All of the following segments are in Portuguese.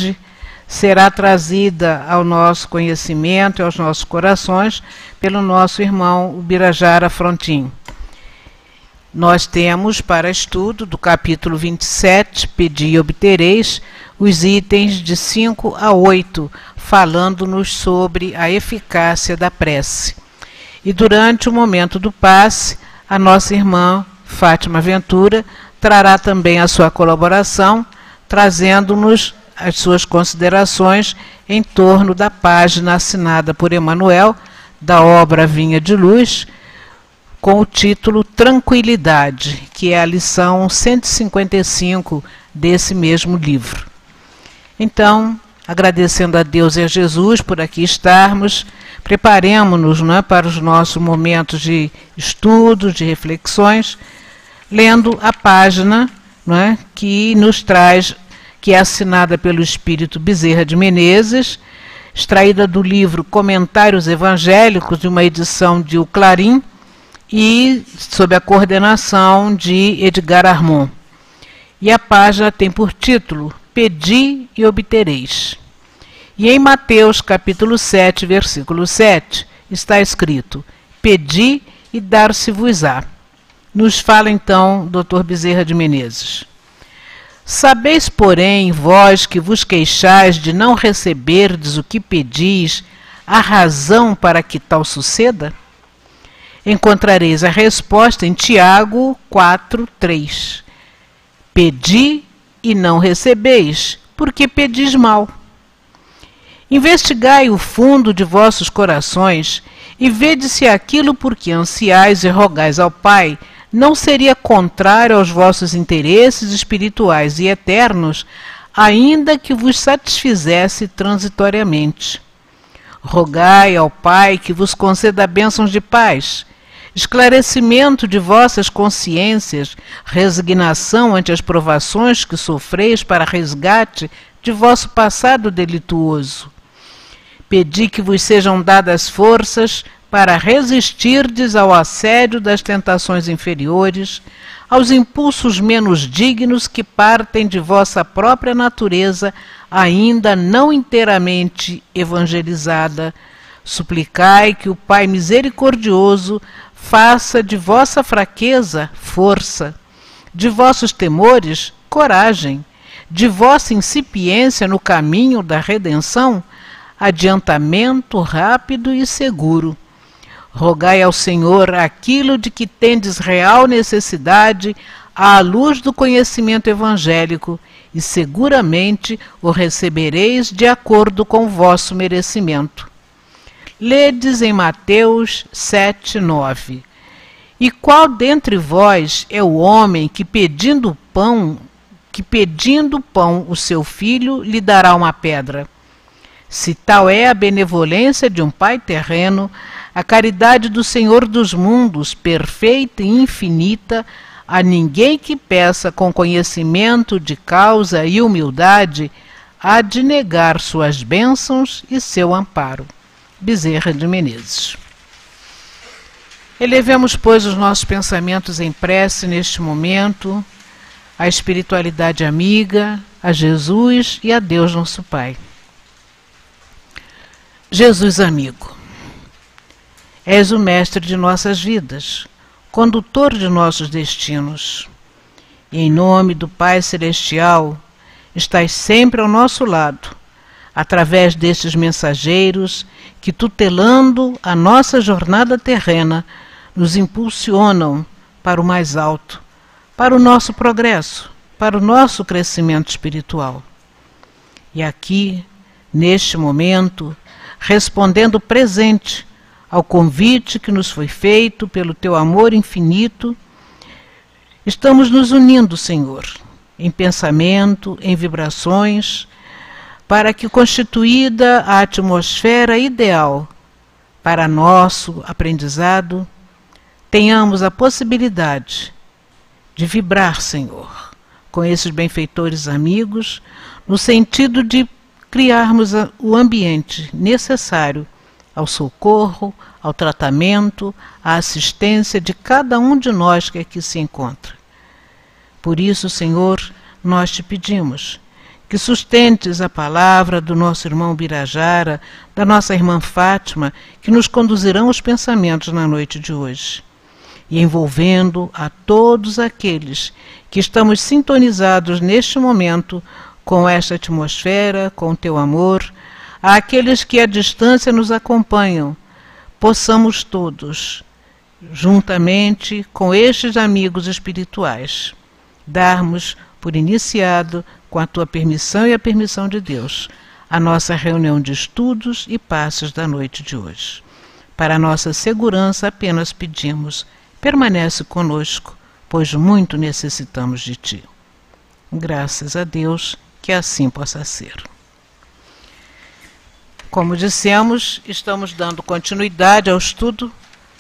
hoje será trazida ao nosso conhecimento e aos nossos corações pelo nosso irmão Ubirajara Frontin. Nós temos para estudo do capítulo 27, Pedi e Obtereis, os itens de 5 a 8, falando-nos sobre a eficácia da prece. E durante o momento do passe, a nossa irmã Fátima Ventura trará também a sua colaboração, trazendo-nos as suas considerações em torno da página assinada por Emmanuel, da obra Vinha de Luz, com o título Tranquilidade, que é a lição 155 desse mesmo livro. Então, agradecendo a Deus e a Jesus por aqui estarmos, preparemo-nos, não é, para os nossos momentos de estudo, de reflexões, lendo a página, não é, que nos traz, que é assinada pelo Espírito Bezerra de Menezes, extraída do livro Comentários Evangélicos, de uma edição de O Clarim, e sob a coordenação de Edgar Armon. E a página tem por título Pedi e Obtereis. E em Mateus capítulo 7, versículo 7, está escrito: Pedi e dar-se-vos-á. Nos fala então Dr. Bezerra de Menezes. Sabeis, porém, vós que vos queixais de não receberdes o que pedis, a razão para que tal suceda? Encontrareis a resposta em Tiago 4:3. Pedi e não recebeis, porque pedis mal. Investigai o fundo de vossos corações e vede se aquilo por que ansiais e rogais ao Pai não seria contrário aos vossos interesses espirituais e eternos, ainda que vos satisfizesse transitoriamente. Rogai ao Pai que vos conceda bênçãos de paz, esclarecimento de vossas consciências, resignação ante as provações que sofreis para resgate de vosso passado delituoso. Pedi que vos sejam dadas forças para resistirdes ao assédio das tentações inferiores, aos impulsos menos dignos que partem de vossa própria natureza, ainda não inteiramente evangelizada. Suplicai que o Pai misericordioso faça de vossa fraqueza força, de vossos temores coragem, de vossa incipiência no caminho da redenção adiantamento rápido e seguro. Rogai ao Senhor aquilo de que tendes real necessidade à luz do conhecimento evangélico, e seguramente o recebereis de acordo com o vosso merecimento. Ledes em Mateus 7:9. E qual dentre vós é o homem que pedindo pão o seu filho lhe dará uma pedra? Se tal é a benevolência de um Pai terreno, a caridade do Senhor dos mundos, perfeita e infinita, a ninguém que peça com conhecimento de causa e humildade, há de negar suas bênçãos e seu amparo. Bezerra de Menezes. Elevemos, pois, os nossos pensamentos em prece neste momento, à espiritualidade amiga, a Jesus e a Deus nosso Pai. Jesus amigo, és o mestre de nossas vidas, condutor de nossos destinos. E em nome do Pai Celestial, estás sempre ao nosso lado, através destes mensageiros que, tutelando a nossa jornada terrena, nos impulsionam para o mais alto, para o nosso progresso, para o nosso crescimento espiritual. E aqui, neste momento, respondendo presente ao convite que nos foi feito pelo teu amor infinito, estamos nos unindo, Senhor, em pensamento, em vibrações, para que, constituída a atmosfera ideal para nosso aprendizado, tenhamos a possibilidade de vibrar, Senhor, com esses benfeitores amigos, no sentido de criarmos o ambiente necessário ao socorro, ao tratamento, à assistência de cada um de nós que aqui se encontra. Por isso, Senhor, nós te pedimos que sustentes a palavra do nosso irmão Birajara, da nossa irmã Fátima, que nos conduzirão os pensamentos na noite de hoje. E envolvendo a todos aqueles que estamos sintonizados neste momento com esta atmosfera, com o teu amor, àqueles que à distância nos acompanham, possamos todos, juntamente com estes amigos espirituais, darmos por iniciado, com a tua permissão e a permissão de Deus, a nossa reunião de estudos e passes da noite de hoje. Para a nossa segurança apenas pedimos, permanece conosco, pois muito necessitamos de ti. Graças a Deus que assim possa ser. Como dissemos, estamos dando continuidade ao estudo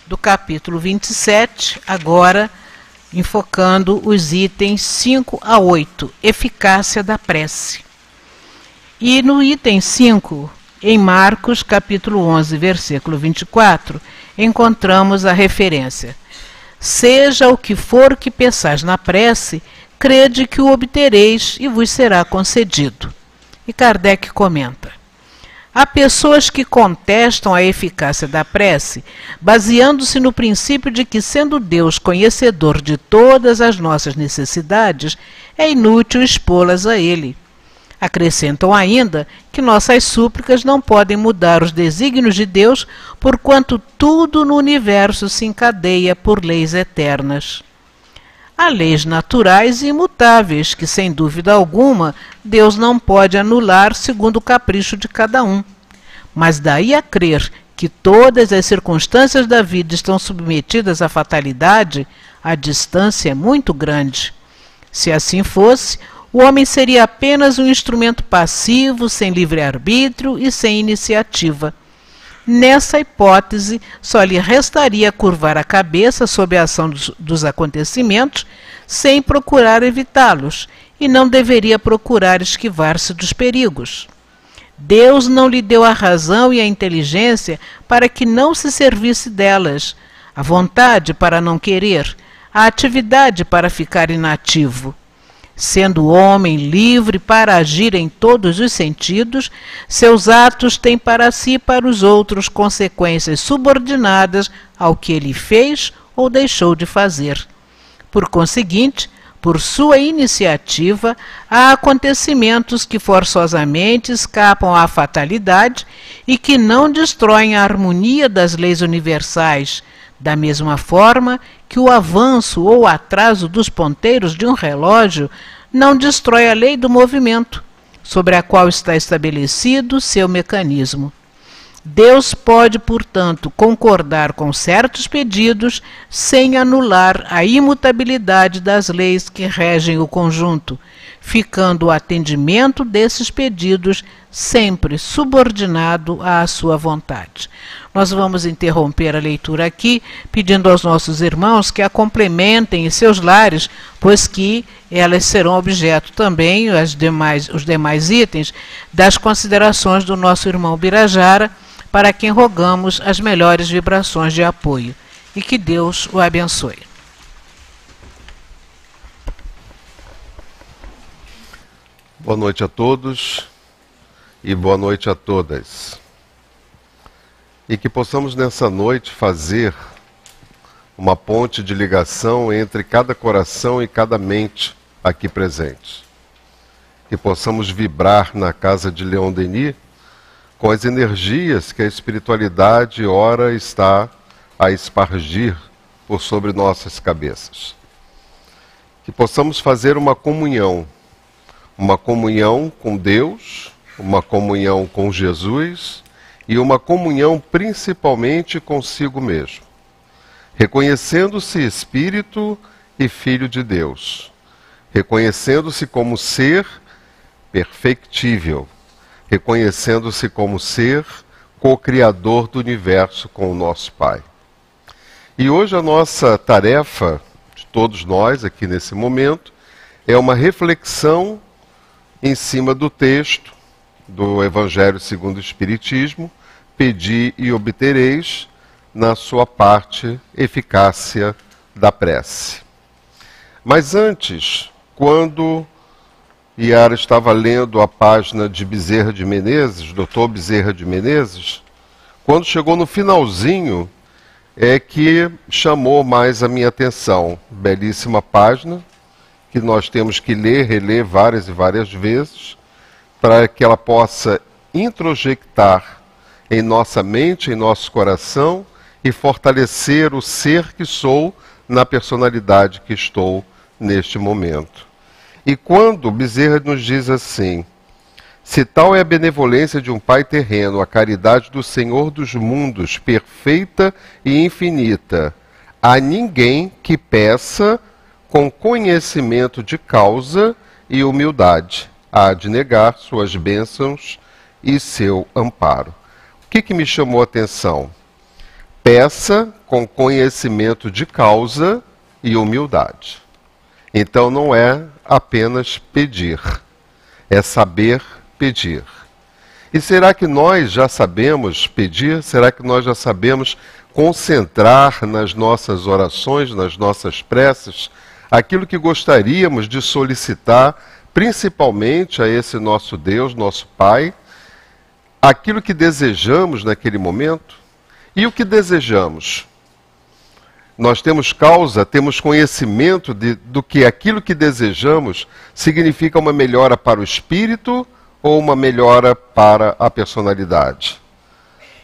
do capítulo 27, agora enfocando os itens 5 a 8, eficácia da prece. E no item 5, em Marcos, capítulo 11, versículo 24, encontramos a referência: seja o que for que peçais na prece, crede que o obtereis e vos será concedido. E Kardec comenta: há pessoas que contestam a eficácia da prece, baseando-se no princípio de que, sendo Deus conhecedor de todas as nossas necessidades, é inútil expô-las a Ele. Acrescentam ainda que nossas súplicas não podem mudar os desígnios de Deus, porquanto tudo no universo se encadeia por leis eternas. Há leis naturais e imutáveis que, sem dúvida alguma, Deus não pode anular segundo o capricho de cada um. Mas daí a crer que todas as circunstâncias da vida estão submetidas à fatalidade, a distância é muito grande. Se assim fosse, o homem seria apenas um instrumento passivo, sem livre-arbítrio e sem iniciativa. Nessa hipótese, só lhe restaria curvar a cabeça sob a ação dos acontecimentos, sem procurar evitá-los, e não deveria procurar esquivar-se dos perigos. Deus não lhe deu a razão e a inteligência para que não se servisse delas, a vontade para não querer, a atividade para ficar inativo. Sendo o homem livre para agir em todos os sentidos, seus atos têm para si e para os outros consequências subordinadas ao que ele fez ou deixou de fazer. Por conseguinte, por sua iniciativa, há acontecimentos que forçosamente escapam à fatalidade e que não destroem a harmonia das leis universais, da mesma forma que o avanço ou atraso dos ponteiros de um relógio não destrói a lei do movimento, sobre a qual está estabelecido seu mecanismo. Deus pode, portanto, concordar com certos pedidos sem anular a imutabilidade das leis que regem o conjunto, ficando o atendimento desses pedidos sempre subordinado à sua vontade. Nós vamos interromper a leitura aqui, pedindo aos nossos irmãos que a complementem em seus lares, pois que elas serão objeto também, os demais itens, das considerações do nosso irmão Birajara, para quem rogamos as melhores vibrações de apoio. E que Deus o abençoe. Boa noite a todos e boa noite a todas. E que possamos nessa noite fazer uma ponte de ligação entre cada coração e cada mente aqui presente. Que possamos vibrar na casa de Leon Denis com as energias que a espiritualidade ora está a espargir por sobre nossas cabeças. Que possamos fazer uma comunhão com Deus, uma comunhão com Jesus e uma comunhão principalmente consigo mesmo, reconhecendo-se espírito e filho de Deus, reconhecendo-se como ser perfectível, reconhecendo-se como ser co-criador do universo com o nosso Pai. E hoje a nossa tarefa, de todos nós aqui nesse momento, é uma reflexão em cima do texto do Evangelho segundo o Espiritismo, pedi e obtereis, na sua parte, eficácia da prece. Mas antes, quando Yara estava lendo a página de Bezerra de Menezes, Dr. Bezerra de Menezes, quando chegou no finalzinho, é que chamou mais a minha atenção. Belíssima página, que nós temos que ler, reler várias e várias vezes, para que ela possa introjectar em nossa mente, em nosso coração, e fortalecer o ser que sou na personalidade que estou neste momento. E quando Bezerra nos diz assim: se tal é a benevolência de um Pai terreno, a caridade do Senhor dos mundos, perfeita e infinita, a ninguém que peça com conhecimento de causa e humildade há de negar suas bênçãos e seu amparo. O que me chamou a atenção? Peça com conhecimento de causa e humildade. Então não é apenas pedir, é saber pedir. E será que nós já sabemos pedir? Será que nós já sabemos concentrar nas nossas orações, nas nossas preces, aquilo que gostaríamos de solicitar, principalmente a esse nosso Deus, nosso Pai, aquilo que desejamos naquele momento? E o que desejamos? Nós temos causa, temos conhecimento do que aquilo que desejamos significa uma melhora para o espírito ou uma melhora para a personalidade?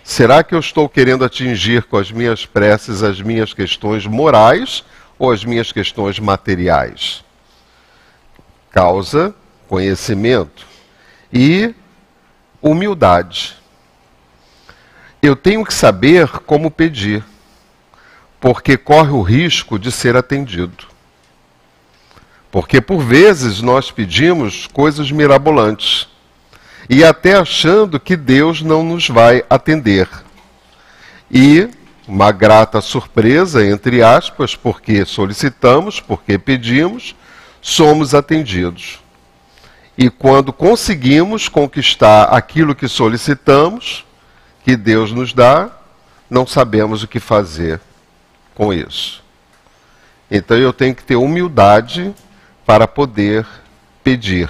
Será que eu estou querendo atingir com as minhas preces as minhas questões morais ou as minhas questões materiais? Causa, conhecimento e humildade. Eu tenho que saber como pedir, porque corre o risco de ser atendido. Porque por vezes nós pedimos coisas mirabolantes e até achando que Deus não nos vai atender. E uma grata surpresa, entre aspas, porque solicitamos, porque pedimos, somos atendidos. E quando conseguimos conquistar aquilo que solicitamos, que Deus nos dá, não sabemos o que fazer com isso. Então eu tenho que ter humildade para poder pedir.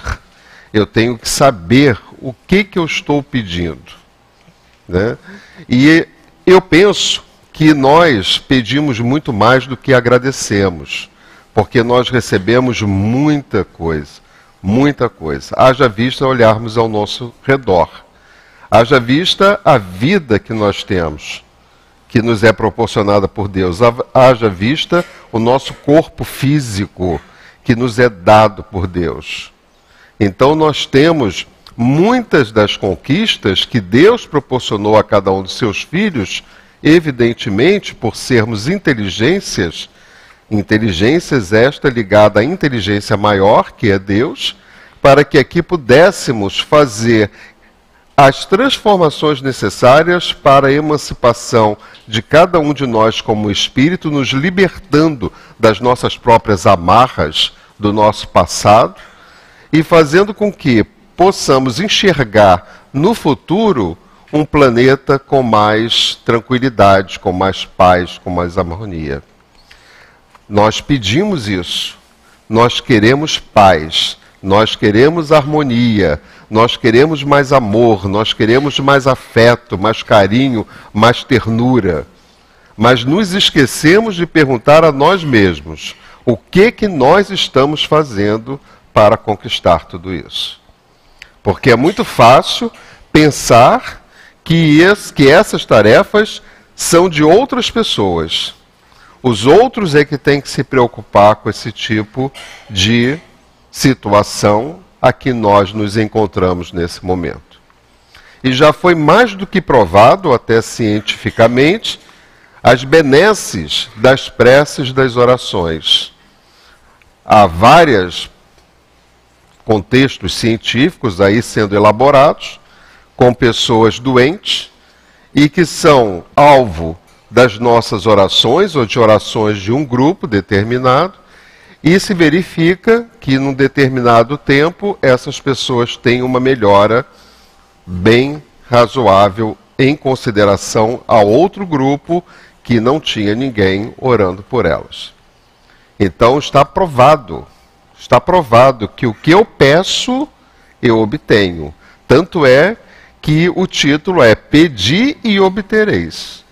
Eu tenho que saber o que eu estou pedindo, né? E eu penso que nós pedimos muito mais do que agradecemos, porque nós recebemos muita coisa, muita coisa. Haja vista olharmos ao nosso redor, haja vista a vida que nós temos, que nos é proporcionada por Deus, haja vista o nosso corpo físico, que nos é dado por Deus. Então nós temos muitas das conquistas que Deus proporcionou a cada um dos seus filhos, evidentemente por sermos inteligências esta ligada à inteligência maior, que é Deus, para que aqui pudéssemos fazer as transformações necessárias para a emancipação de cada um de nós como espírito, nos libertando das nossas próprias amarras do nosso passado e fazendo com que possamos enxergar no futuro um planeta com mais tranquilidade, com mais paz, com mais harmonia. Nós pedimos isso, nós queremos paz, nós queremos harmonia, nós queremos mais amor, nós queremos mais afeto, mais carinho, mais ternura. Mas nos esquecemos de perguntar a nós mesmos o que nós estamos fazendo para conquistar tudo isso. Porque é muito fácil pensar que essas tarefas são de outras pessoas. Os outros é que têm que se preocupar com esse tipo de situação a que nós nos encontramos nesse momento. E já foi mais do que provado, até cientificamente, as benesses das preces das orações. Há vários contextos científicos aí sendo elaborados com pessoas doentes e que são alvo das nossas orações ou de orações de um grupo determinado, e se verifica que num determinado tempo essas pessoas têm uma melhora bem razoável em consideração a outro grupo que não tinha ninguém orando por elas. Então está provado Está provado que o que eu peço, eu obtenho. Tanto é que o título é Pedi e obtereis.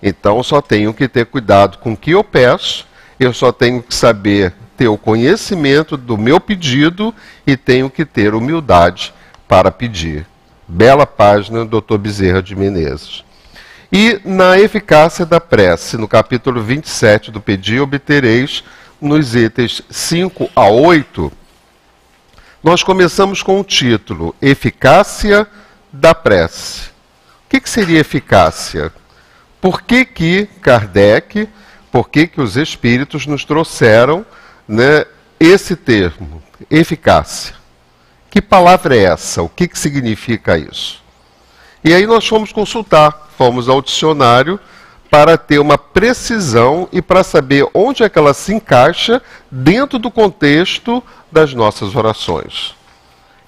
Então, eu só tenho que ter cuidado com o que eu peço, eu só tenho que saber ter o conhecimento do meu pedido e tenho que ter humildade para pedir. Bela página, Dr. Bezerra de Menezes. E na eficácia da prece, no capítulo 27 do Pedi e obtereis, nos itens 5 a 8, nós começamos com o título Eficácia da prece. O que seria eficácia? Por que Kardec, por que os espíritos nos trouxeram, né, esse termo, eficácia? Que palavra é essa? O que significa isso? E aí nós fomos consultar, fomos ao dicionário para ter uma precisão e para saber onde é que ela se encaixa dentro do contexto das nossas orações.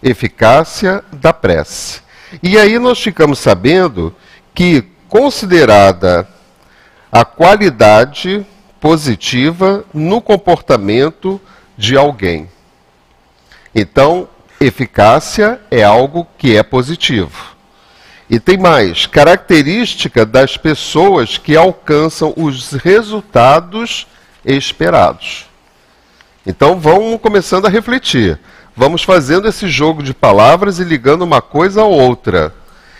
Eficácia da prece. E aí nós ficamos sabendo que, considerada a qualidade positiva no comportamento de alguém. Então, eficácia é algo que é positivo. E tem mais, característica das pessoas que alcançam os resultados esperados. Então vamos começando a refletir. Vamos fazendo esse jogo de palavras e ligando uma coisa a outra.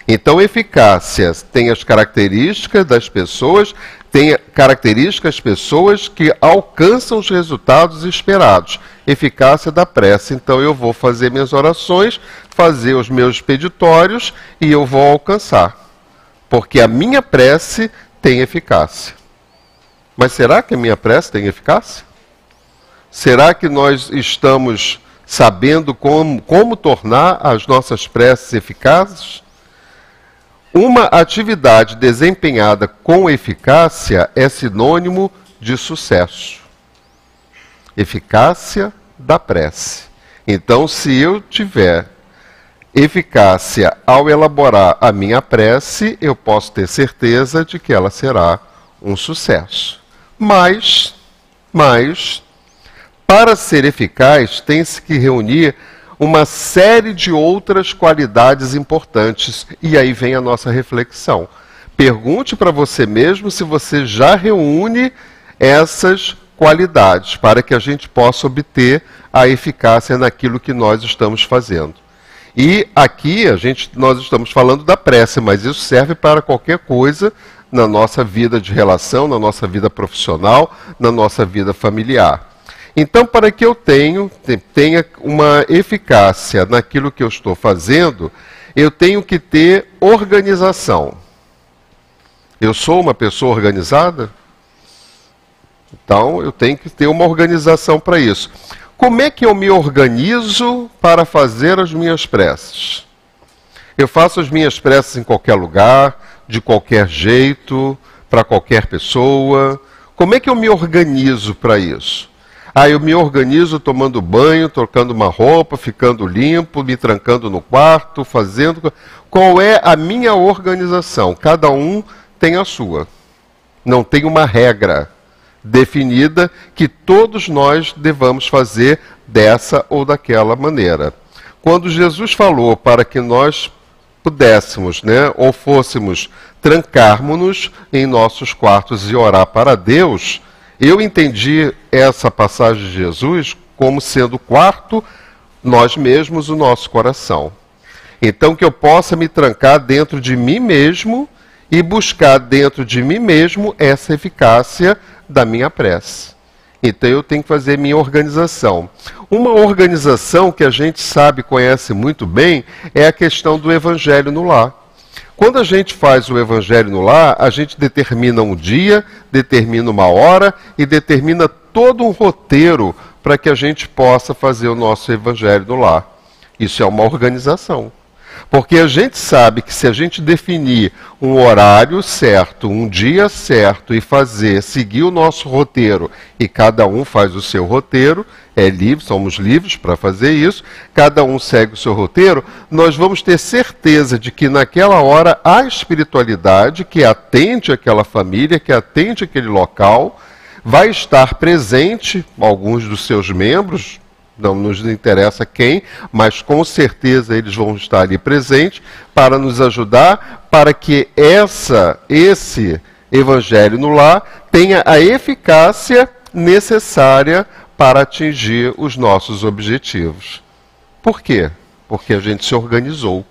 Então, eficácia tem as características das pessoas, tem características pessoas que alcançam os resultados esperados. Eficácia da prece. Então, eu vou fazer minhas orações, fazer os meus peditórios e eu vou alcançar. Porque a minha prece tem eficácia. Mas será que a minha prece tem eficácia? Será que nós estamos sabendo como tornar as nossas preces eficazes? Uma atividade desempenhada com eficácia é sinônimo de sucesso. Eficácia da prece. Então, se eu tiver eficácia ao elaborar a minha prece, eu posso ter certeza de que ela será um sucesso. Mas, para ser eficaz, tem-se que reunir uma série de outras qualidades importantes. E aí vem a nossa reflexão. Pergunte para você mesmo se você já reúne essas qualidades para que a gente possa obter a eficácia naquilo que nós estamos fazendo. E aqui nós estamos falando da prece, mas isso serve para qualquer coisa na nossa vida de relação, na nossa vida profissional, na nossa vida familiar. Então, para que eu tenha uma eficácia naquilo que eu estou fazendo, eu tenho que ter organização. Eu sou uma pessoa organizada? Então, eu tenho que ter uma organização para isso. Como é que eu me organizo para fazer as minhas preces? Eu faço as minhas preces em qualquer lugar, de qualquer jeito, para qualquer pessoa. Como é que eu me organizo para isso? Eu me organizo tomando banho, trocando uma roupa, ficando limpo, me trancando no quarto, fazendo... Qual é a minha organização? Cada um tem a sua. Não tem uma regra definida que todos nós devamos fazer dessa ou daquela maneira. Quando Jesus falou para que nós pudéssemos, ou fôssemos trancarmos-nos em nossos quartos e orar para Deus... Eu entendi essa passagem de Jesus como sendo o quarto, nós mesmos, o nosso coração. Então, que eu possa me trancar dentro de mim mesmo e buscar dentro de mim mesmo essa eficácia da minha prece. Então, eu tenho que fazer minha organização. Uma organização que a gente sabe, conhece muito bem, é a questão do Evangelho no lar. Quando a gente faz o Evangelho no lar, a gente determina um dia, determina uma hora e determina todo um roteiro para que a gente possa fazer o nosso Evangelho no lar. Isso é uma organização. Porque a gente sabe que se a gente definir um horário certo, um dia certo e seguir o nosso roteiro, e cada um faz o seu roteiro, é livre, somos livres para fazer isso, cada um segue o seu roteiro, nós vamos ter certeza de que naquela hora a espiritualidade que atende aquela família, que atende aquele local, vai estar presente, alguns dos seus membros, não nos interessa quem, mas com certeza eles vão estar ali presentes para nos ajudar, para que esse Evangelho no Lar tenha a eficácia necessária para atingir os nossos objetivos. Por quê? Porque a gente se organizou.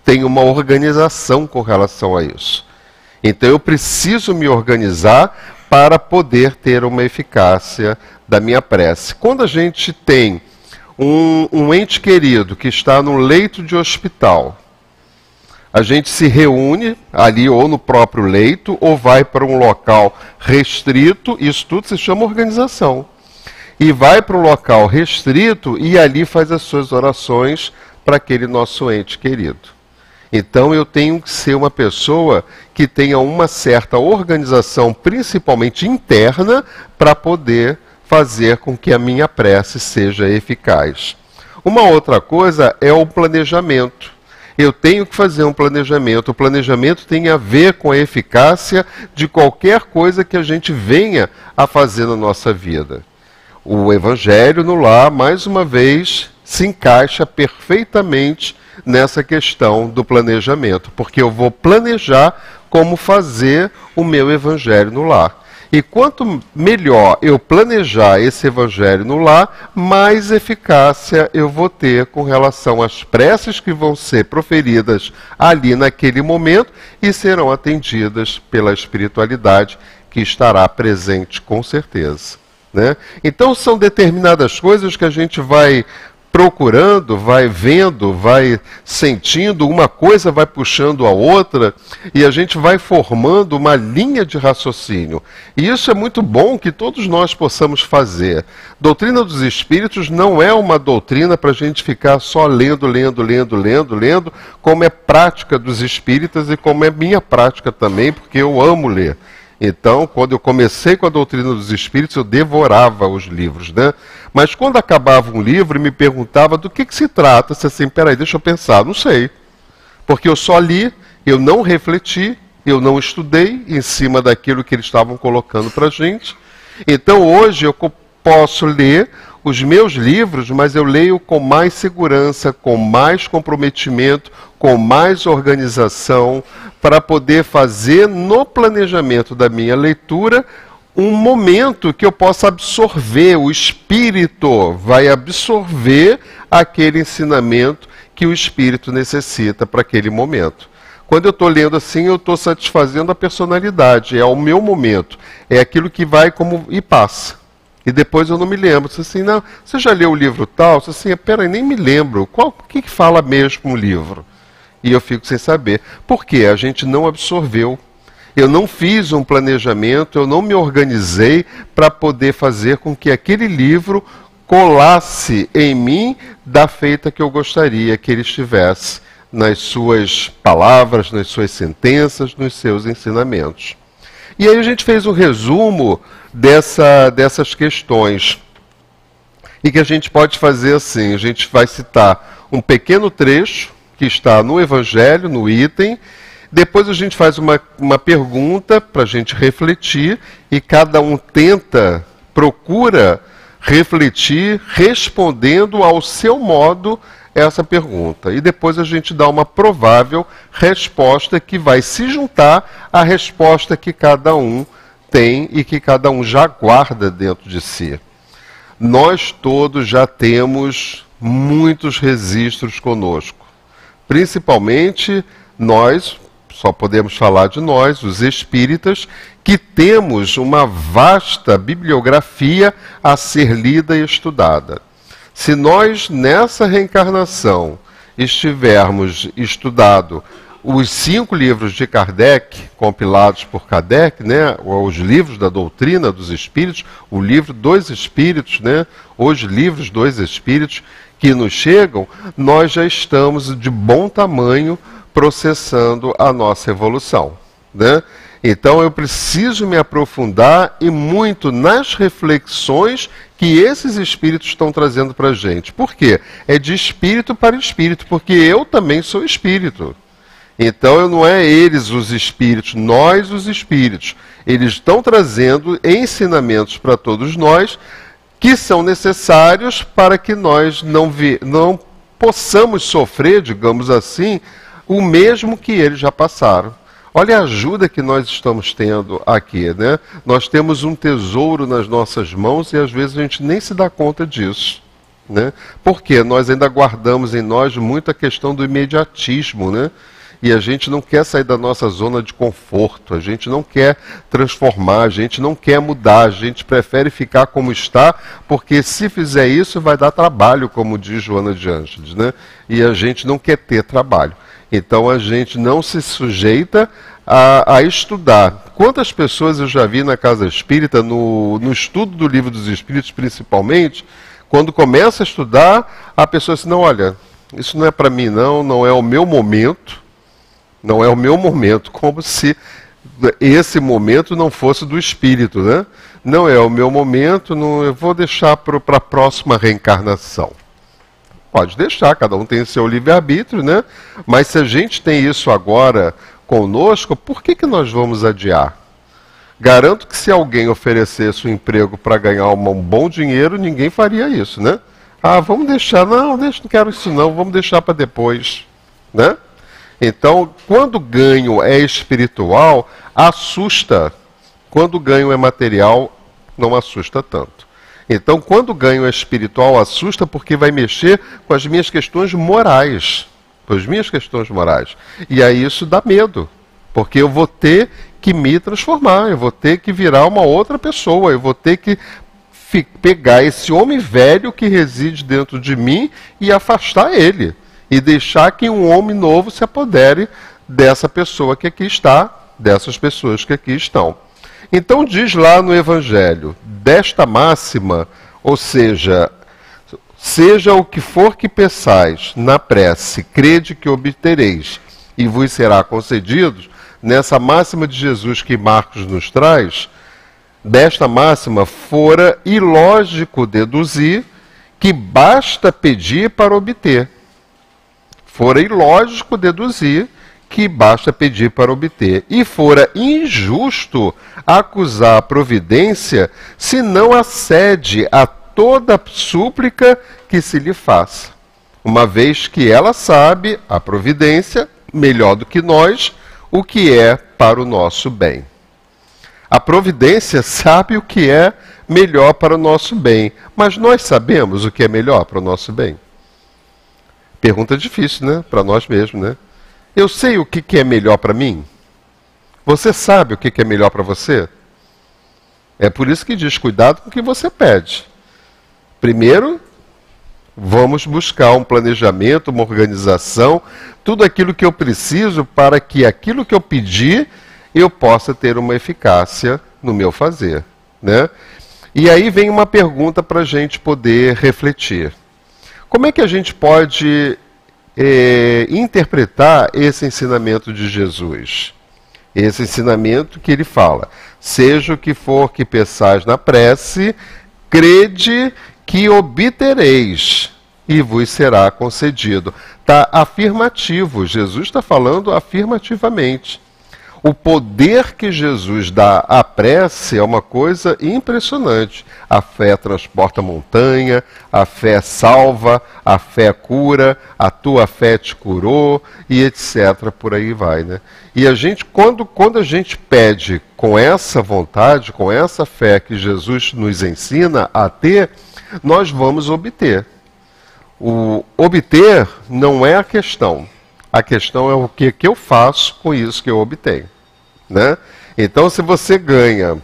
Tem uma organização com relação a isso. Então eu preciso me organizar para poder ter uma eficácia da minha prece. Quando a gente tem um ente querido que está no leito de hospital, a gente se reúne ali ou no próprio leito ou vai para um local restrito, isso tudo se chama organização. E vai para um local restrito e ali faz as suas orações para aquele nosso ente querido. Então eu tenho que ser uma pessoa que tenha uma certa organização, principalmente interna, para poder fazer com que a minha prece seja eficaz. Uma outra coisa é o planejamento. Eu tenho que fazer um planejamento. O planejamento tem a ver com a eficácia de qualquer coisa que a gente venha a fazer na nossa vida. O Evangelho no Lar, mais uma vez, se encaixa perfeitamente nessa questão do planejamento, porque eu vou planejar como fazer o meu Evangelho no Lar. E quanto melhor eu planejar esse Evangelho no Lar, mais eficácia eu vou ter com relação às preces que vão ser proferidas ali naquele momento e serão atendidas pela espiritualidade que estará presente com certeza, né? Então são determinadas coisas que a gente vai procurando, vai vendo, vai sentindo, uma coisa vai puxando a outra e a gente vai formando uma linha de raciocínio. E isso é muito bom que todos nós possamos fazer. Doutrina dos Espíritos não é uma doutrina para a gente ficar só lendo, como é prática dos espíritas e como é minha prática também, porque eu amo ler. Então, quando eu comecei com a doutrina dos espíritos, eu devorava os livros, né? Mas quando acabava um livro e me perguntava do que se trata, se assim, peraí, deixa eu pensar, não sei. Porque eu só li, eu não refleti, eu não estudei em cima daquilo que eles estavam colocando para a gente. Então, hoje eu posso ler os meus livros, mas eu leio com mais segurança, com mais comprometimento, com mais organização, para poder fazer no planejamento da minha leitura um momento que eu possa absorver, o espírito vai absorver aquele ensinamento que o espírito necessita para aquele momento. Quando eu estou lendo assim, eu estou satisfazendo a personalidade, é o meu momento, é aquilo que vai como e passa. E depois eu não me lembro. Você assim, não, você já leu o livro tal? Você assim, peraí, nem me lembro. O que fala mesmo o livro? E eu fico sem saber. Por quê? A gente não absorveu. Eu não fiz um planejamento, eu não me organizei para poder fazer com que aquele livro colasse em mim da feita que eu gostaria que ele estivesse nas suas palavras, nas suas sentenças, nos seus ensinamentos. E aí a gente fez um resumo dessas questões. E que a gente pode fazer assim, a gente vai citar um pequeno trecho que está no Evangelho, no item, depois a gente faz uma pergunta para a gente refletir e cada um procura refletir respondendo ao seu modo essa pergunta. E depois a gente dá uma provável resposta que vai se juntar à resposta que cada um tem e que cada um já guarda dentro de si. Nós todos já temos muitos registros conosco. Principalmente nós, só podemos falar de nós, os espíritas, que temos uma vasta bibliografia a ser lida e estudada. Se nós, nessa reencarnação, estivermos estudado os 5 livros de Kardec, compilados por Kardec, né, os livros da doutrina dos espíritos, o livro dos espíritos, né, os livros dos espíritos que nos chegam, nós já estamos de bom tamanho processando a nossa evolução, né? Então eu preciso me aprofundar e muito nas reflexões que esses espíritos estão trazendo para a gente. Por quê? É de espírito para espírito, porque eu também sou espírito. Então não é eles os espíritos, nós os espíritos. Eles estão trazendo ensinamentos para todos nós que são necessários para que nós não possamos sofrer, digamos assim, o mesmo que eles já passaram. Olha a ajuda que nós estamos tendo aqui, né? Nós temos um tesouro nas nossas mãos e às vezes a gente nem se dá conta disso, né? Porque nós ainda guardamos em nós muito a questão do imediatismo, né? E a gente não quer sair da nossa zona de conforto, a gente não quer transformar, a gente não quer mudar, a gente prefere ficar como está, porque se fizer isso vai dar trabalho, como diz Joana de Ângeles, né? E a gente não quer ter trabalho. Então a gente não se sujeita a estudar. Quantas pessoas eu já vi na Casa Espírita, no estudo do Livro dos Espíritos principalmente, quando começa a estudar, a pessoa diz, não, olha, isso não é para mim não é o meu momento. Não é o meu momento, como se esse momento não fosse do espírito, né? Não é o meu momento, eu vou deixar para a próxima reencarnação. Pode deixar, cada um tem o seu livre-arbítrio, né? Mas se a gente tem isso agora conosco, por que nós vamos adiar? Garanto que se alguém oferecesse um emprego para ganhar um bom dinheiro, ninguém faria isso, né? Ah, vamos deixar, não quero isso não, vamos deixar para depois, né? Então, quando o ganho é espiritual, assusta. Quando o ganho é material, não assusta tanto. Então, quando o ganho é espiritual, assusta porque vai mexer com as minhas questões morais. Com as minhas questões morais. E aí isso dá medo. Porque eu vou ter que me transformar, eu vou ter que virar uma outra pessoa, eu vou ter que pegar esse homem velho que reside dentro de mim e afastar ele. E deixar que um homem novo se apodere dessa pessoa que aqui está, dessas pessoas que aqui estão. Então diz lá no Evangelho, desta máxima, ou seja, seja o que for que peçais na prece, crede que obtereis e vos será concedido, nessa máxima de Jesus que Marcos nos traz, desta máxima fora ilógico deduzir que basta pedir para obter. Fora ilógico deduzir que basta pedir para obter. E fora injusto acusar a providência se não acede a toda súplica que se lhe faça. Uma vez que ela sabe, a providência, melhor do que nós, o que é para o nosso bem. A providência sabe o que é melhor para o nosso bem, mas nós sabemos o que é melhor para o nosso bem? Pergunta difícil, né? Para nós mesmos, né? Eu sei o que é melhor para mim? Você sabe o que é melhor para você? É por isso que diz, cuidado com o que você pede. Primeiro, vamos buscar um planejamento, uma organização, tudo aquilo que eu preciso para que aquilo que eu pedir, eu possa ter uma eficácia no meu fazer, né? E aí vem uma pergunta para a gente poder refletir. Como é que a gente pode interpretar esse ensinamento de Jesus? Esse ensinamento que ele fala, seja o que for que peçais na prece, crede que obtereis e vos será concedido. Está afirmativo, Jesus está falando afirmativamente. O poder que Jesus dá à prece é uma coisa impressionante. A fé transporta montanha, a fé salva, a fé cura, a tua fé te curou, e etc. Por aí vai, né? E a gente, quando a gente pede com essa vontade, com essa fé que Jesus nos ensina a ter, nós vamos obter. O obter não é a questão. A questão é o que eu faço com isso que eu obtenho, né? Então, se você ganha,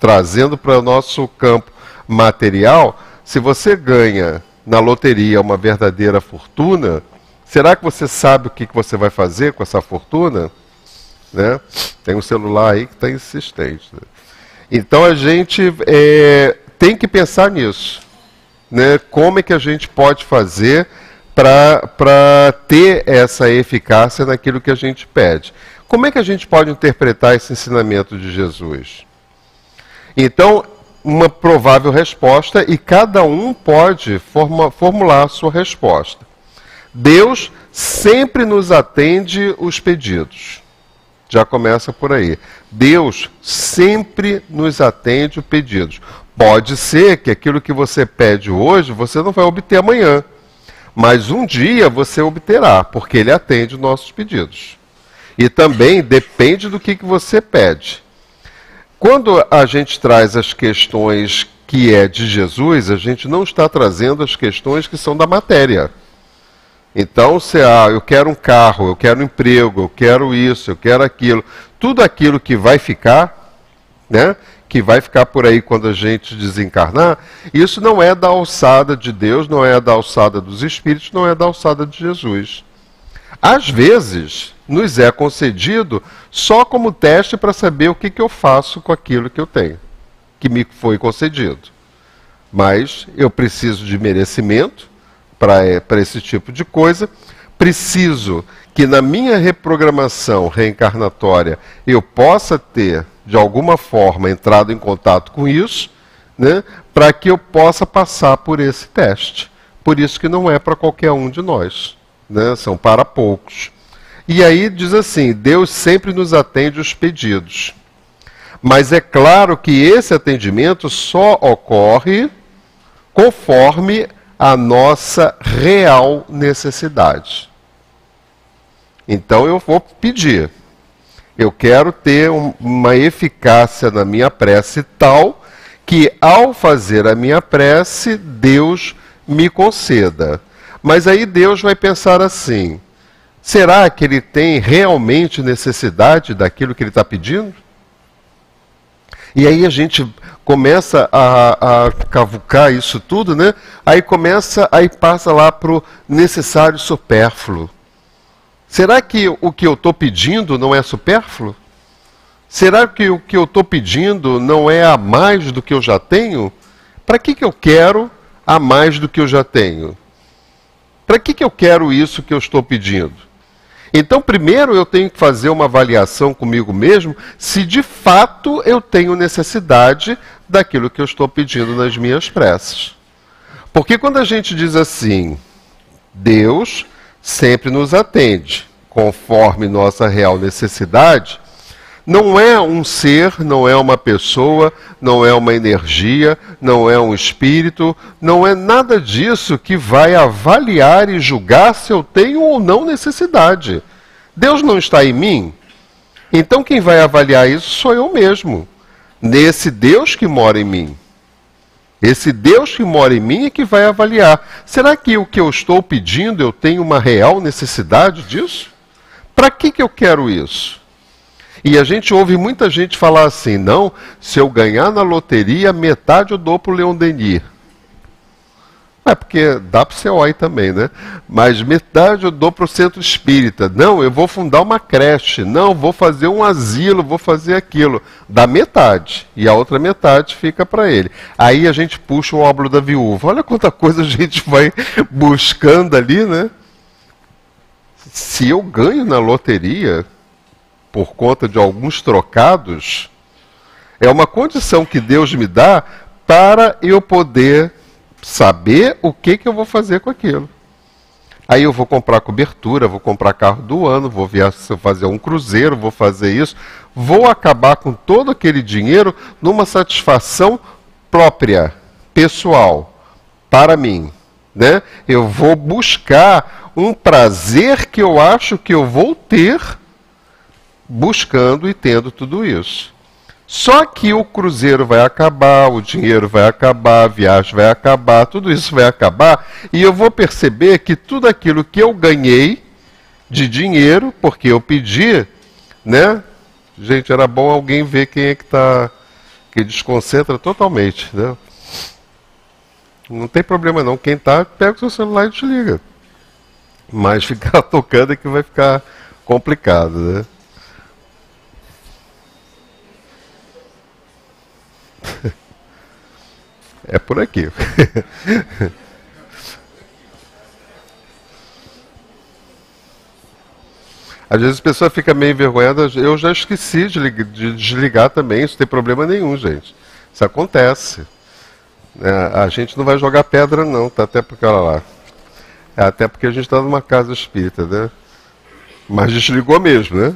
trazendo para o nosso campo material, se você ganha na loteria uma verdadeira fortuna, será que você sabe o que você vai fazer com essa fortuna? Né? Tem um celular aí que está insistente, né? Então, a gente tem que pensar nisso, né? Como é que a gente pode fazer para ter essa eficácia naquilo que a gente pede. Como é que a gente pode interpretar esse ensinamento de Jesus? Então, uma provável resposta, e cada um pode formular a sua resposta. Deus sempre nos atende os pedidos. Já começa por aí. Deus sempre nos atende os pedidos. Pode ser que aquilo que você pede hoje, você não vai obter amanhã. Mas um dia você obterá, porque ele atende nossos pedidos. E também depende do que você pede. Quando a gente traz as questões que é de Jesus, a gente não está trazendo as questões que são da matéria. Então, se eu quero um carro, eu quero um emprego, eu quero isso, eu quero aquilo, tudo aquilo que vai ficar, né, que vai ficar por aí quando a gente desencarnar, isso não é da alçada de Deus, não é da alçada dos Espíritos, não é da alçada de Jesus. Às vezes, nos é concedido só como teste para saber o que eu faço com aquilo que eu tenho, que me foi concedido. Mas eu preciso de merecimento para esse tipo de coisa, preciso que na minha reprogramação reencarnatória eu possa ter, de alguma forma, entrado em contato com isso, né, para que eu possa passar por esse teste. Por isso que não é para qualquer um de nós, né, são para poucos. E aí diz assim, Deus sempre nos atende os pedidos. Mas é claro que esse atendimento só ocorre conforme a nossa real necessidade. Então eu vou pedir. Eu quero ter uma eficácia na minha prece tal que ao fazer a minha prece, Deus me conceda. Mas aí Deus vai pensar assim, será que ele tem realmente necessidade daquilo que ele está pedindo? E aí a gente começa a cavucar isso tudo, né? Aí passa lá para o necessário supérfluo. Será que o que eu estou pedindo não é supérfluo? Será que o que eu estou pedindo não é a mais do que eu já tenho? Para que eu quero a mais do que eu já tenho? Para que eu quero isso que eu estou pedindo? Então, primeiro eu tenho que fazer uma avaliação comigo mesmo se de fato eu tenho necessidade daquilo que eu estou pedindo nas minhas preces. Porque quando a gente diz assim, Deus sempre nos atende, conforme nossa real necessidade, não é um ser, não é uma pessoa, não é uma energia, não é um espírito, não é nada disso que vai avaliar e julgar se eu tenho ou não necessidade. Deus não está em mim? Então quem vai avaliar isso sou eu mesmo. Nesse Deus que mora em mim. Esse Deus que mora em mim é que vai avaliar. Será que o que eu estou pedindo, eu tenho uma real necessidade disso? Para que eu quero isso? E a gente ouve muita gente falar assim, não, se eu ganhar na loteria, metade eu dou para o Leon Denis. É porque dá para o COI também, né? Mas metade eu dou para o centro espírita. Não, eu vou fundar uma creche. Não, vou fazer um asilo, vou fazer aquilo. Dá metade. E a outra metade fica para ele. Aí a gente puxa o óbolo da viúva. Olha quanta coisa a gente vai buscando ali, né? Se eu ganho na loteria, por conta de alguns trocados, é uma condição que Deus me dá para eu poder saber o que eu vou fazer com aquilo. Aí eu vou comprar cobertura, vou comprar carro do ano, vou fazer um cruzeiro, vou fazer isso, vou acabar com todo aquele dinheiro numa satisfação própria, pessoal, para mim, né? Eu vou buscar um prazer que eu acho que eu vou ter buscando e tendo tudo isso. Só que o cruzeiro vai acabar, o dinheiro vai acabar, a viagem vai acabar, tudo isso vai acabar, e eu vou perceber que tudo aquilo que eu ganhei de dinheiro, porque eu pedi, né? Gente, era bom alguém ver quem é que está, que desconcentra totalmente, né? Não tem problema não, quem está, pega o seu celular e desliga. Mas ficar tocando é que vai ficar complicado, né? É por aqui. Às vezes a pessoa fica meio envergonhada. Eu já esqueci de desligar também. Isso não tem problema nenhum, gente. Isso acontece. A gente não vai jogar pedra, não. Tá? Até porque, olha lá. Até porque a gente está numa casa espírita, né? Mas desligou mesmo, né?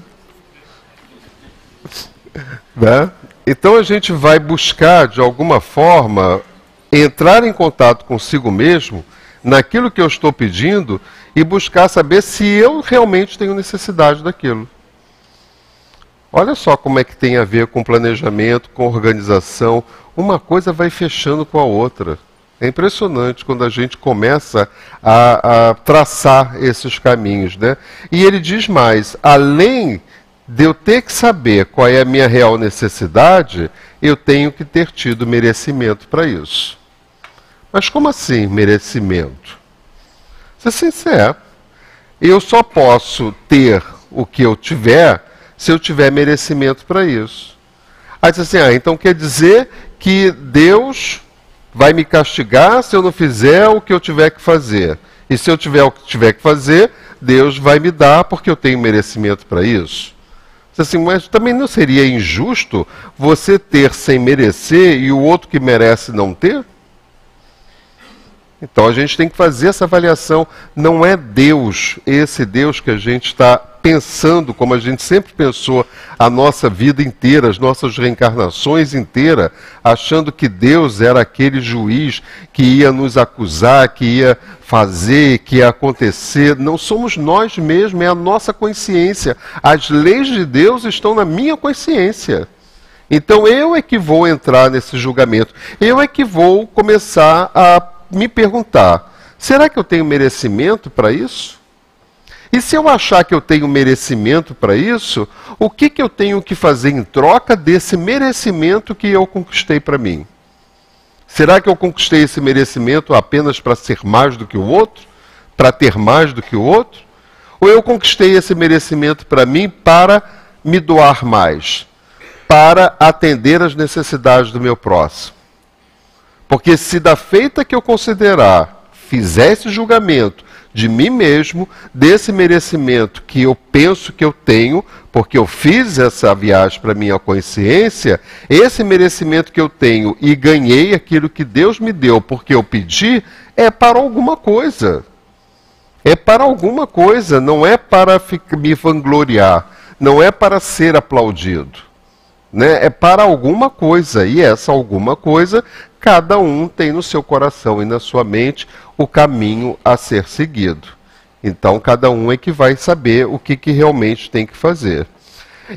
Né? Então a gente vai buscar, de alguma forma, entrar em contato consigo mesmo, naquilo que eu estou pedindo, e buscar saber se eu realmente tenho necessidade daquilo. Olha só como é que tem a ver com planejamento, com organização. Uma coisa vai fechando com a outra. É impressionante quando a gente começa a traçar esses caminhos, né? E ele diz mais, além de eu ter que saber qual é a minha real necessidade, eu tenho que ter tido merecimento para isso. Mas como assim merecimento? Ser sincero, eu só posso ter o que eu tiver se eu tiver merecimento para isso. Aí diz assim, então quer dizer que Deus vai me castigar se eu não fizer o que eu tiver que fazer. E se eu tiver o que tiver que fazer, Deus vai me dar porque eu tenho merecimento para isso. Assim, mas também não seria injusto você ter sem merecer e o outro que merece não ter? Então a gente tem que fazer essa avaliação. Não é Deus, esse Deus que a gente está pensando, como a gente sempre pensou a nossa vida inteira, as nossas reencarnações inteiras, achando que Deus era aquele juiz que ia nos acusar, que ia fazer, que ia acontecer. Não somos nós mesmos, é a nossa consciência. As leis de Deus estão na minha consciência. Então eu é que vou entrar nesse julgamento. Eu é que vou começar a me perguntar, será que eu tenho merecimento para isso? E se eu achar que eu tenho merecimento para isso, o que eu tenho que fazer em troca desse merecimento que eu conquistei para mim? Será que eu conquistei esse merecimento apenas para ser mais do que o outro? Para ter mais do que o outro? Ou eu conquistei esse merecimento para mim para me doar mais? Para atender às necessidades do meu próximo? Porque se da feita que eu considerar, fizer esse julgamento de mim mesmo, desse merecimento que eu penso que eu tenho, porque eu fiz essa viagem para minha consciência, esse merecimento que eu tenho e ganhei aquilo que Deus me deu porque eu pedi, é para alguma coisa. É para alguma coisa, não é para me vangloriar, não é para ser aplaudido. Né? É para alguma coisa, e essa alguma coisa, cada um tem no seu coração e na sua mente o caminho a ser seguido. Então, cada um é que vai saber o que realmente tem que fazer.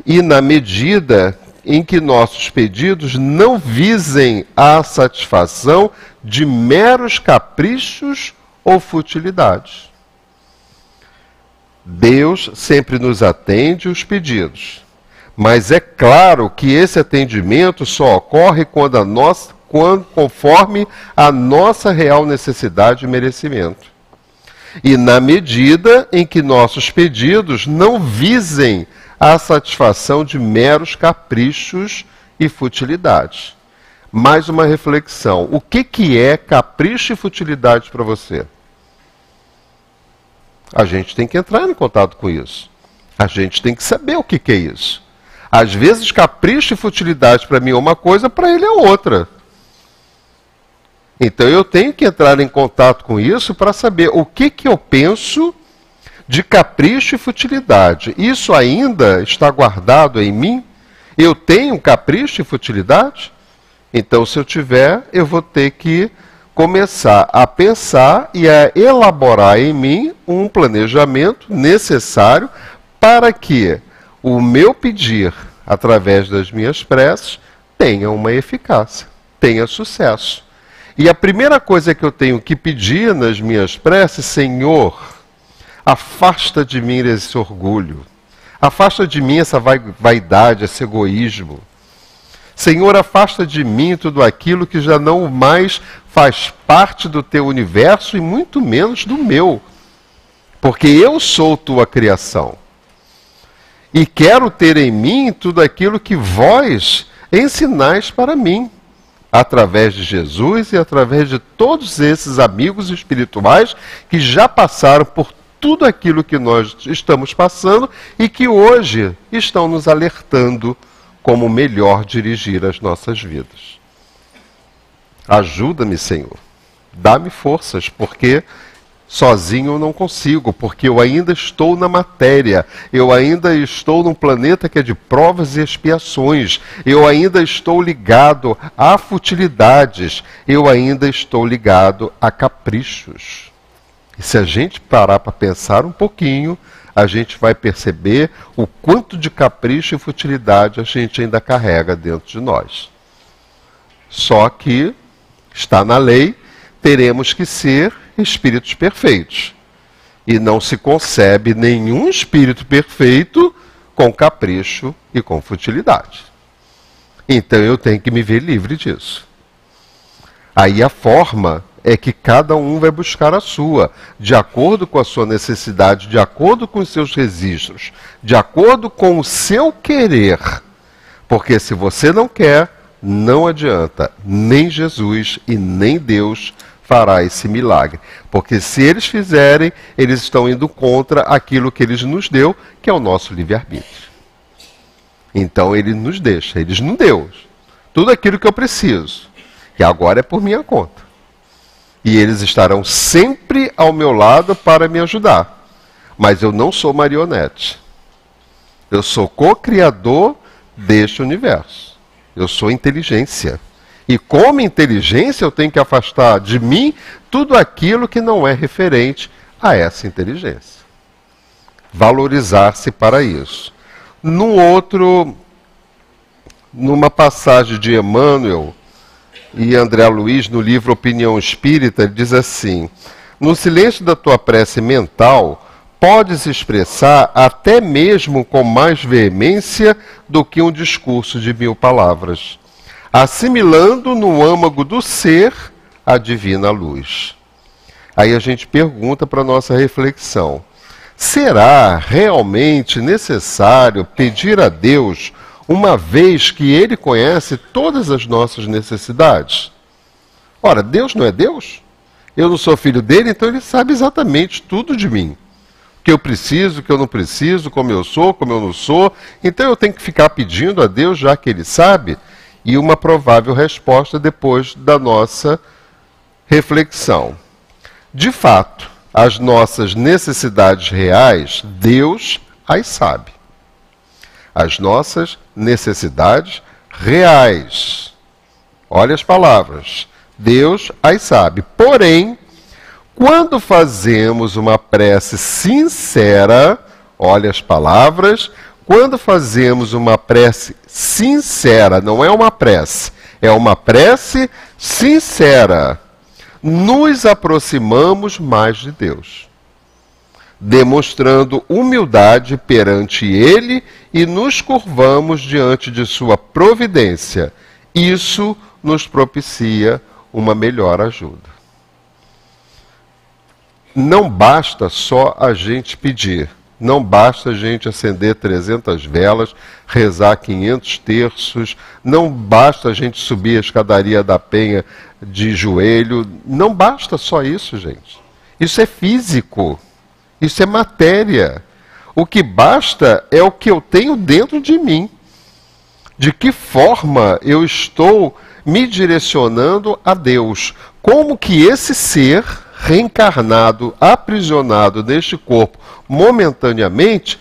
E na medida em que nossos pedidos não visem a satisfação de meros caprichos ou futilidades. Deus sempre nos atende os pedidos. Mas é claro que esse atendimento só ocorre conforme a nossa real necessidade e merecimento. E na medida em que nossos pedidos não visem a satisfação de meros caprichos e futilidades. Mais uma reflexão. O que é capricho e futilidade para você? A gente tem que entrar em contato com isso. A gente tem que saber o que é isso. Às vezes, capricho e futilidade para mim é uma coisa, para ele é outra. Então, eu tenho que entrar em contato com isso para saber o que eu penso de capricho e futilidade. Isso ainda está guardado em mim? Eu tenho capricho e futilidade? Então, se eu tiver, eu vou ter que começar a pensar e a elaborar em mim um planejamento necessário para que o meu pedir, através das minhas preces, tenha uma eficácia, tenha sucesso. E a primeira coisa que eu tenho que pedir nas minhas preces, Senhor, afasta de mim esse orgulho, afasta de mim essa vaidade, esse egoísmo. Senhor, afasta de mim tudo aquilo que já não mais faz parte do teu universo e muito menos do meu, porque eu sou tua criação. E quero ter em mim tudo aquilo que vós ensinais para mim, através de Jesus e através de todos esses amigos espirituais que já passaram por tudo aquilo que nós estamos passando e que hoje estão nos alertando como melhor dirigir as nossas vidas. Ajuda-me, Senhor. Dá-me forças, porque Sozinho eu não consigo, porque eu ainda estou na matéria, eu ainda estou num planeta que é de provas e expiações, eu ainda estou ligado a futilidades, eu ainda estou ligado a caprichos. E se a gente parar para pensar um pouquinho, a gente vai perceber o quanto de capricho e futilidade a gente ainda carrega dentro de nós. Só que está na lei, teremos que ser espíritos perfeitos. E não se concebe nenhum espírito perfeito com capricho e com futilidade. Então eu tenho que me ver livre disso. Aí a forma é que cada um vai buscar a sua, de acordo com a sua necessidade, de acordo com os seus registros, de acordo com o seu querer. Porque se você não quer, não adianta, nem Jesus e nem Deus fará esse milagre. Porque se eles fizerem, eles estão indo contra aquilo que eles nos deu, que é o nosso livre-arbítrio. Então ele nos deixa, eles não deu tudo aquilo que eu preciso, que agora é por minha conta. E eles estarão sempre ao meu lado para me ajudar. Mas eu não sou marionete. Eu sou co-criador deste universo. Eu sou inteligência. E como inteligência eu tenho que afastar de mim tudo aquilo que não é referente a essa inteligência. Valorizar-se para isso. Numa passagem de Emmanuel e André Luiz, no livro Opinião Espírita, ele diz assim: no silêncio da tua prece mental, podes expressar até mesmo com mais veemência do que um discurso de 1000 palavras, assimilando no âmago do ser a divina luz. Aí a gente pergunta para a nossa reflexão: será realmente necessário pedir a Deus, uma vez que Ele conhece todas as nossas necessidades? Ora, Deus não é Deus? Eu não sou filho dele, então Ele sabe exatamente tudo de mim. O que eu preciso, o que eu não preciso, como eu sou, como eu não sou. Então eu tenho que ficar pedindo a Deus, já que Ele sabe? E uma provável resposta depois da nossa reflexão. De fato, as nossas necessidades reais, Deus as sabe. As nossas necessidades reais. Olha as palavras. Deus as sabe. Porém, quando fazemos uma prece sincera, olha as palavras, quando fazemos uma prece sincera, não é uma prece, é uma prece sincera, nos aproximamos mais de Deus, demonstrando humildade perante Ele e nos curvamos diante de sua providência. Isso nos propicia uma melhor ajuda. Não basta só a gente pedir, não basta a gente acender 300 velas, rezar 500 terços, não basta a gente subir a escadaria da Penha de joelho, não basta só isso, gente. Isso é físico, isso é matéria. O que basta é o que eu tenho dentro de mim. De que forma eu estou me direcionando a Deus? Como que esse ser reencarnado, aprisionado neste corpo momentaneamente,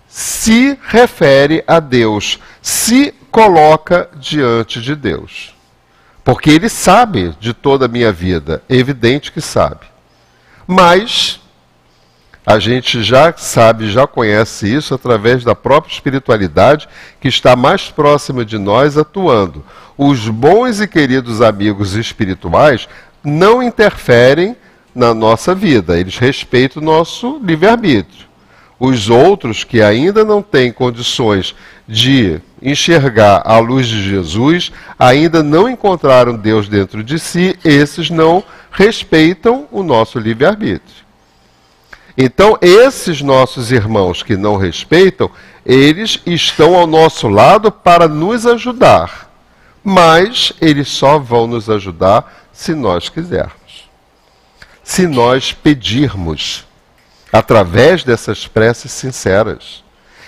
se refere a Deus, se coloca diante de Deus? Porque Ele sabe de toda a minha vida, é evidente que sabe. Mas a gente já sabe, já conhece isso através da própria espiritualidade que está mais próxima de nós atuando. Os bons e queridos amigos espirituais não interferem na nossa vida, eles respeitam o nosso livre-arbítrio. Os outros que ainda não têm condições de enxergar a luz de Jesus, ainda não encontraram Deus dentro de si, esses não respeitam o nosso livre-arbítrio. Então, esses nossos irmãos que não respeitam, eles estão ao nosso lado para nos ajudar. Mas eles só vão nos ajudar se nós quisermos. Se nós pedirmos, através dessas preces sinceras.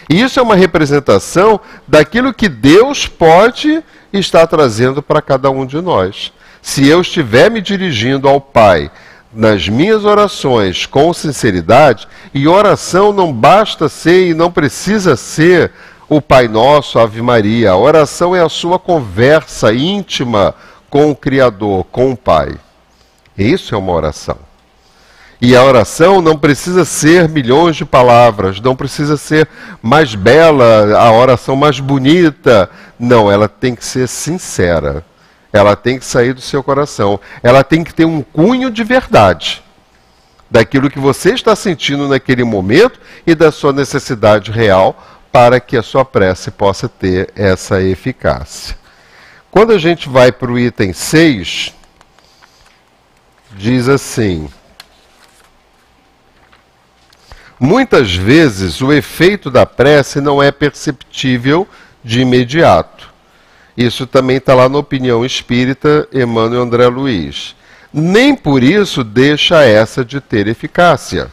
E isso é uma representação daquilo que Deus pode estar trazendo para cada um de nós. Se eu estiver me dirigindo ao Pai nas minhas orações com sinceridade, e oração não basta ser e não precisa ser o Pai Nosso, Ave Maria. A oração é a sua conversa íntima com o Criador, com o Pai. Isso é uma oração. E a oração não precisa ser milhões de palavras, não precisa ser mais bela, a oração mais bonita. Não, ela tem que ser sincera. Ela tem que sair do seu coração. Ela tem que ter um cunho de verdade daquilo que você está sentindo naquele momento e da sua necessidade real para que a sua prece possa ter essa eficácia. Quando a gente vai para o item 6, diz assim: muitas vezes o efeito da prece não é perceptível de imediato. Isso também está lá na Opinião Espírita, Emmanuel André Luiz. Nem por isso deixa essa de ter eficácia.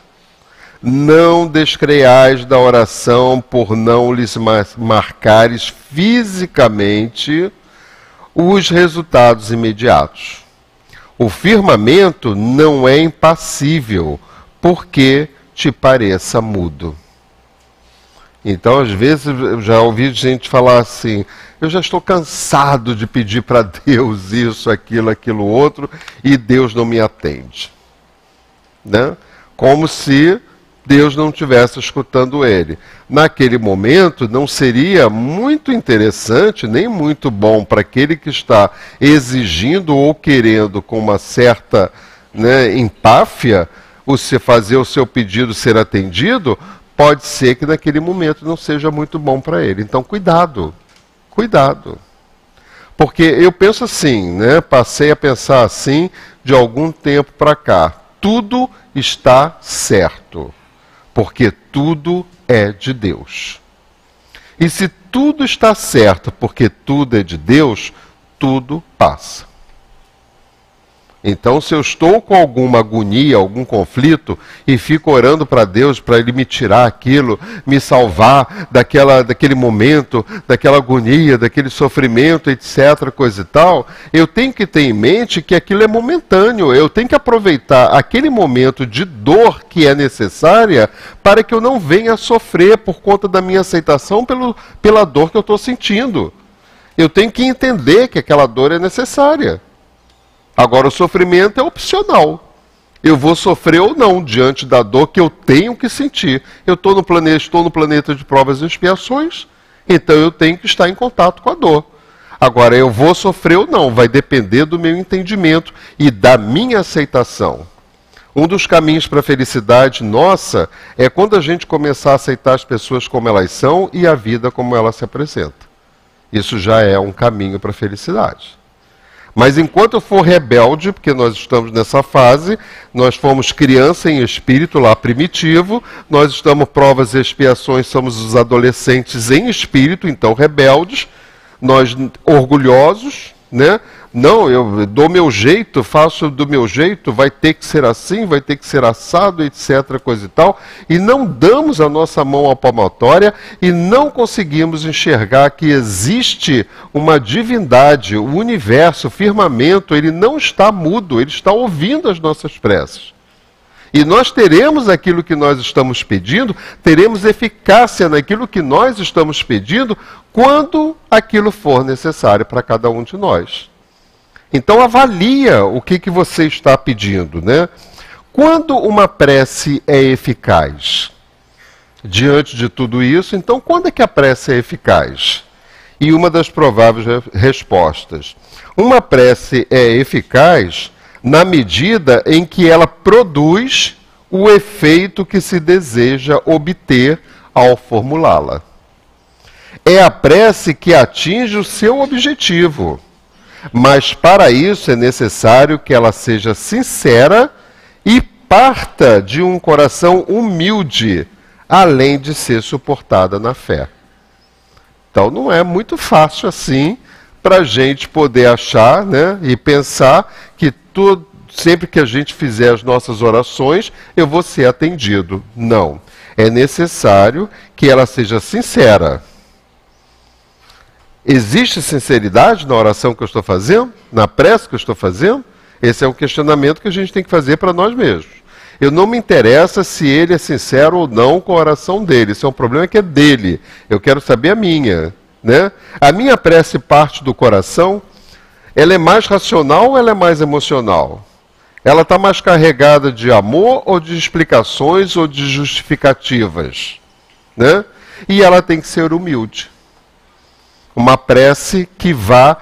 Não descreais da oração por não lhes marcares fisicamente os resultados imediatos. O firmamento não é impassível, porque te pareça mudo. Então, às vezes, eu já ouvi gente falar assim: eu já estou cansado de pedir para Deus isso, aquilo, outro, e Deus não me atende. Né? Como se Deus não estivesse escutando ele. Naquele momento, não seria muito interessante, nem muito bom para aquele que está exigindo ou querendo com uma certa, né, empáfia, você fazer o seu pedido ser atendido. Pode ser que naquele momento não seja muito bom para ele. Então, cuidado. Cuidado. Porque eu penso assim, né? Passei a pensar assim de algum tempo para cá. Tudo está certo. Porque tudo é de Deus. E se tudo está certo porque tudo é de Deus, tudo passa. Então, se eu estou com alguma agonia, algum conflito, e fico orando para Deus para Ele me tirar aquilo, me salvar daquele momento, daquela agonia, daquele sofrimento, etc., coisa e tal, eu tenho que ter em mente que aquilo é momentâneo. Eu tenho que aproveitar aquele momento de dor que é necessária para que eu não venha a sofrer por conta da minha aceitação pela dor que eu estou sentindo. Eu tenho que entender que aquela dor é necessária. Agora, o sofrimento é opcional. Eu vou sofrer ou não diante da dor que eu tenho que sentir. Eu estou no planeta de provas e expiações, então eu tenho que estar em contato com a dor. Agora, eu vou sofrer ou não, vai depender do meu entendimento e da minha aceitação. Um dos caminhos para a felicidade nossa é quando a gente começar a aceitar as pessoas como elas são e a vida como ela se apresenta. Isso já é um caminho para a felicidade. Mas enquanto eu for rebelde, porque nós estamos nessa fase, nós fomos criança em espírito lá primitivo, nós estamos provas e expiações, somos os adolescentes em espírito, então rebeldes, nós orgulhosos, né? Não, eu dou meu jeito, faço do meu jeito, vai ter que ser assim, vai ter que ser assado, etc., coisa e tal, e não damos a nossa mão à palmatória e não conseguimos enxergar que existe uma divindade, o universo, o firmamento, ele não está mudo, ele está ouvindo as nossas preces. E nós teremos aquilo que nós estamos pedindo, teremos eficácia naquilo que nós estamos pedindo, quando aquilo for necessário para cada um de nós. Então avalia o que você está pedindo, né? Quando uma prece é eficaz? Diante de tudo isso, então quando é que a prece é eficaz? E uma das prováveis respostas. Uma prece é eficaz na medida em que ela produz o efeito que se deseja obter ao formulá-la. É a prece que atinge o seu objetivo. Mas para isso é necessário que ela seja sincera e parta de um coração humilde, além de ser suportada na fé. Então não é muito fácil assim para a gente poder achar, né, e pensar que sempre que a gente fizer as nossas orações, eu vou ser atendido. Não. É necessário que ela seja sincera. Existe sinceridade na oração que eu estou fazendo? Na prece que eu estou fazendo? Esse é um questionamento que a gente tem que fazer para nós mesmos. Eu não me interessa se ele é sincero ou não com a oração dele. Isso é um problema que é dele. Eu quero saber a minha, né? A minha prece parte do coração. Ela é mais racional ou ela é mais emocional? Ela está mais carregada de amor ou de explicações ou de justificativas, né? E ela tem que ser humilde. Uma prece que vá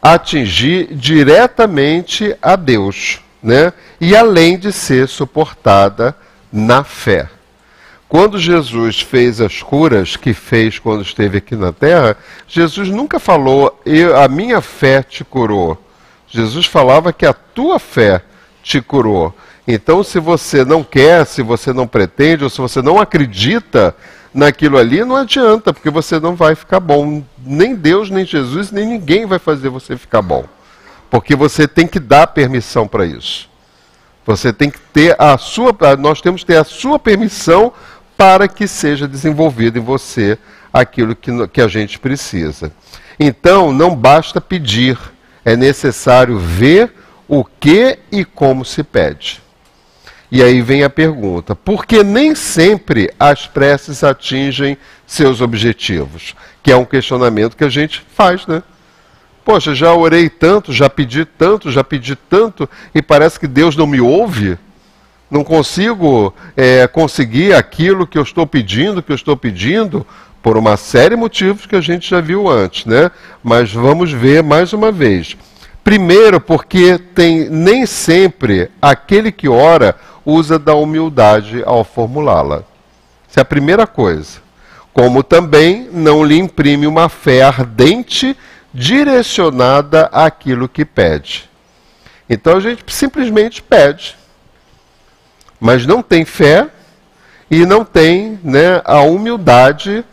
atingir diretamente a Deus, né? E além de ser suportada na fé. Quando Jesus fez as curas que fez quando esteve aqui na terra, Jesus nunca falou, a minha fé te curou. Jesus falava que a tua fé te curou. Então, se você não quer, se você não pretende, ou se você não acredita naquilo ali, não adianta, porque você não vai ficar bom. Nem Deus, nem Jesus, nem ninguém vai fazer você ficar bom. Porque você tem que dar permissão para isso. Você tem que ter nós temos que ter a sua permissão para que seja desenvolvido em você aquilo que a gente precisa. Então, não basta pedir, é necessário ver o que e como se pede. E aí vem a pergunta, por que nem sempre as preces atingem seus objetivos? Que é um questionamento que a gente faz, né? Poxa, já orei tanto, já pedi tanto, e parece que Deus não me ouve? Não consigo conseguir aquilo que eu estou pedindo, por uma série de motivos que a gente já viu antes, né? Mas vamos ver mais uma vez. Primeiro, porque nem sempre aquele que ora usa da humildade ao formulá-la. Essa é a primeira coisa. Como também não lhe imprime uma fé ardente direcionada àquilo que pede. Então a gente simplesmente pede, mas não tem fé e não tem, né, a humildade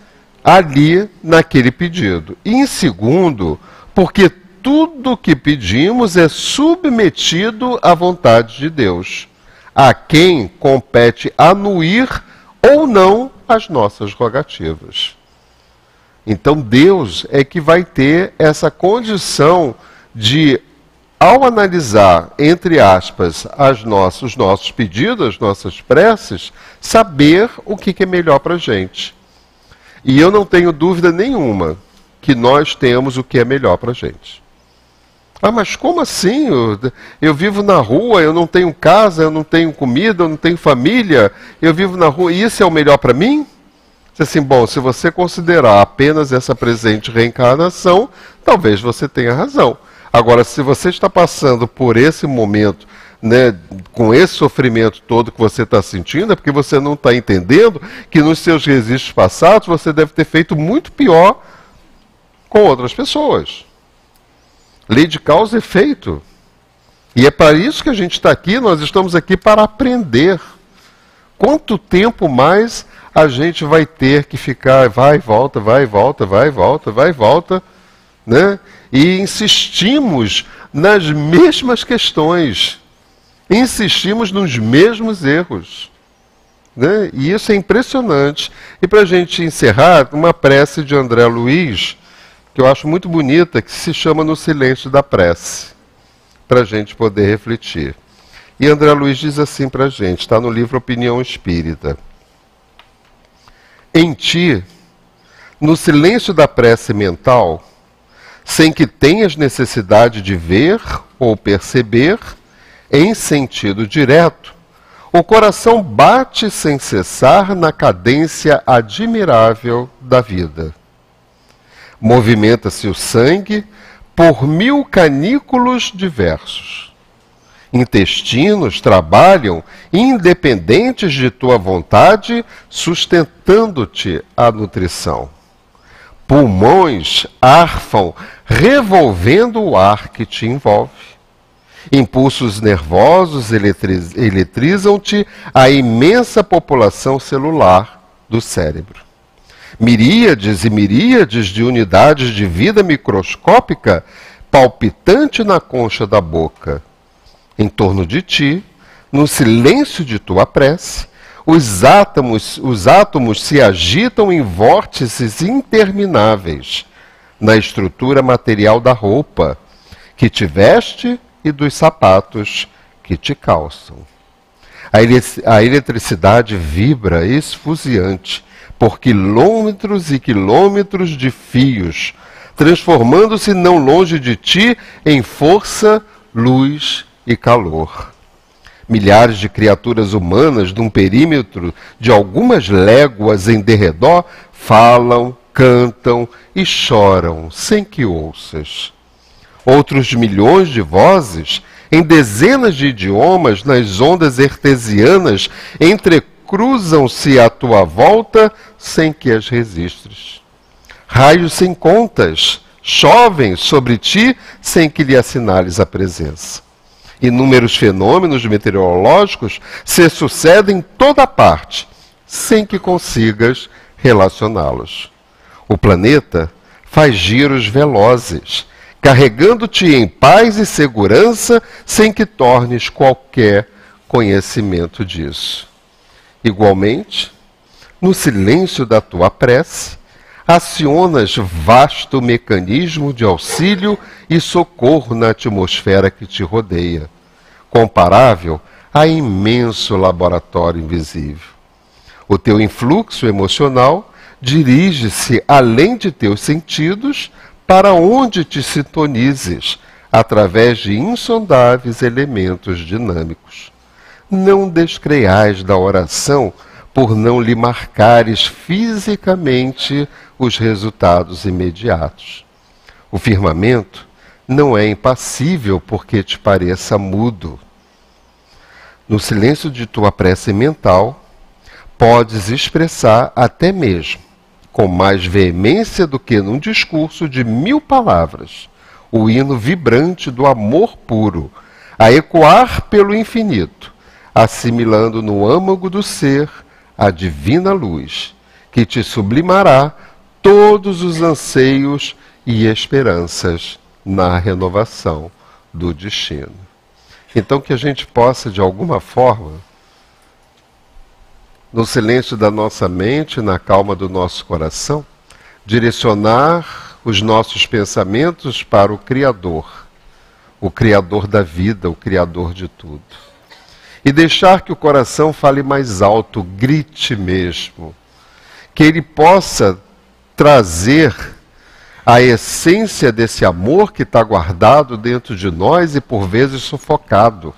ali naquele pedido. E em segundo, porque tudo que pedimos é submetido à vontade de Deus, a quem compete anuir ou não as nossas rogativas. Então Deus é que vai ter essa condição de, ao analisar, entre aspas, os nossos pedidos, as nossas preces, saber o que é melhor para a gente. E eu não tenho dúvida nenhuma que nós temos o que é melhor para a gente. Ah, mas como assim? Eu vivo na rua, eu não tenho casa, eu não tenho comida, eu não tenho família, eu vivo na rua, e isso é o melhor para mim? Assim, bom, se você considerar apenas essa presente reencarnação, talvez você tenha razão. Agora, se você está passando por esse momento, né, com esse sofrimento todo que você está sentindo, é porque você não está entendendo que nos seus registros passados você deve ter feito muito pior com outras pessoas. Lei de causa e efeito. E é para isso que a gente está aqui, nós estamos aqui para aprender. Quanto tempo mais a gente vai ter que ficar, vai e volta, né? E insistimos nas mesmas questões, insistimos nos mesmos erros, né? E isso é impressionante. E para a gente encerrar, uma prece de André Luiz, que eu acho muito bonita, que se chama No Silêncio da Prece, para a gente poder refletir. E André Luiz diz assim para a gente, está no livro Opinião Espírita. Em ti, no silêncio da prece mental, sem que tenhas necessidade de ver ou perceber, em sentido direto, o coração bate sem cessar na cadência admirável da vida. Movimenta-se o sangue por 1000 canículos diversos. Intestinos trabalham independentes de tua vontade, sustentando-te a nutrição. Pulmões arfam, revolvendo o ar que te envolve. Impulsos nervosos eletrizam-te a imensa população celular do cérebro. Miríades e miríades de unidades de vida microscópica palpitante na concha da boca. Em torno de ti, no silêncio de tua prece, os átomos se agitam em vórtices intermináveis na estrutura material da roupa que te veste e dos sapatos que te calçam. A eletricidade vibra esfuziante por quilômetros e quilômetros de fios, transformando-se não longe de ti em força, luz e calor. Milhares de criaturas humanas num perímetro de algumas léguas em derredor falam, cantam e choram sem que ouças. Outros milhões de vozes, em dezenas de idiomas, nas ondas artesianas, entrecruzam-se à tua volta sem que as registres. Raios sem contas chovem sobre ti sem que lhe assinales a presença. Inúmeros fenômenos meteorológicos se sucedem em toda parte, sem que consigas relacioná-los. O planeta faz giros velozes, carregando-te em paz e segurança, sem que tornes qualquer conhecimento disso. Igualmente, no silêncio da tua prece, acionas vasto mecanismo de auxílio e socorro na atmosfera que te rodeia, comparável a imenso laboratório invisível. O teu influxo emocional dirige-se além de teus sentidos para onde te sintonizes, através de insondáveis elementos dinâmicos. Não descreais da oração por não lhe marcares fisicamente os resultados imediatos. O firmamento não é impassível porque te pareça mudo. No silêncio de tua prece mental, podes expressar até mesmo, com mais veemência do que num discurso de 1000 palavras, o hino vibrante do amor puro, a ecoar pelo infinito, assimilando no âmago do ser a divina luz, que te sublimará todos os anseios e esperanças na renovação do destino. Então que a gente possa, de alguma forma, no silêncio da nossa mente, na calma do nosso coração, direcionar os nossos pensamentos para o Criador da vida, o Criador de tudo. E deixar que o coração fale mais alto, grite mesmo. Que ele possa trazer a essência desse amor que está guardado dentro de nós e por vezes sufocado.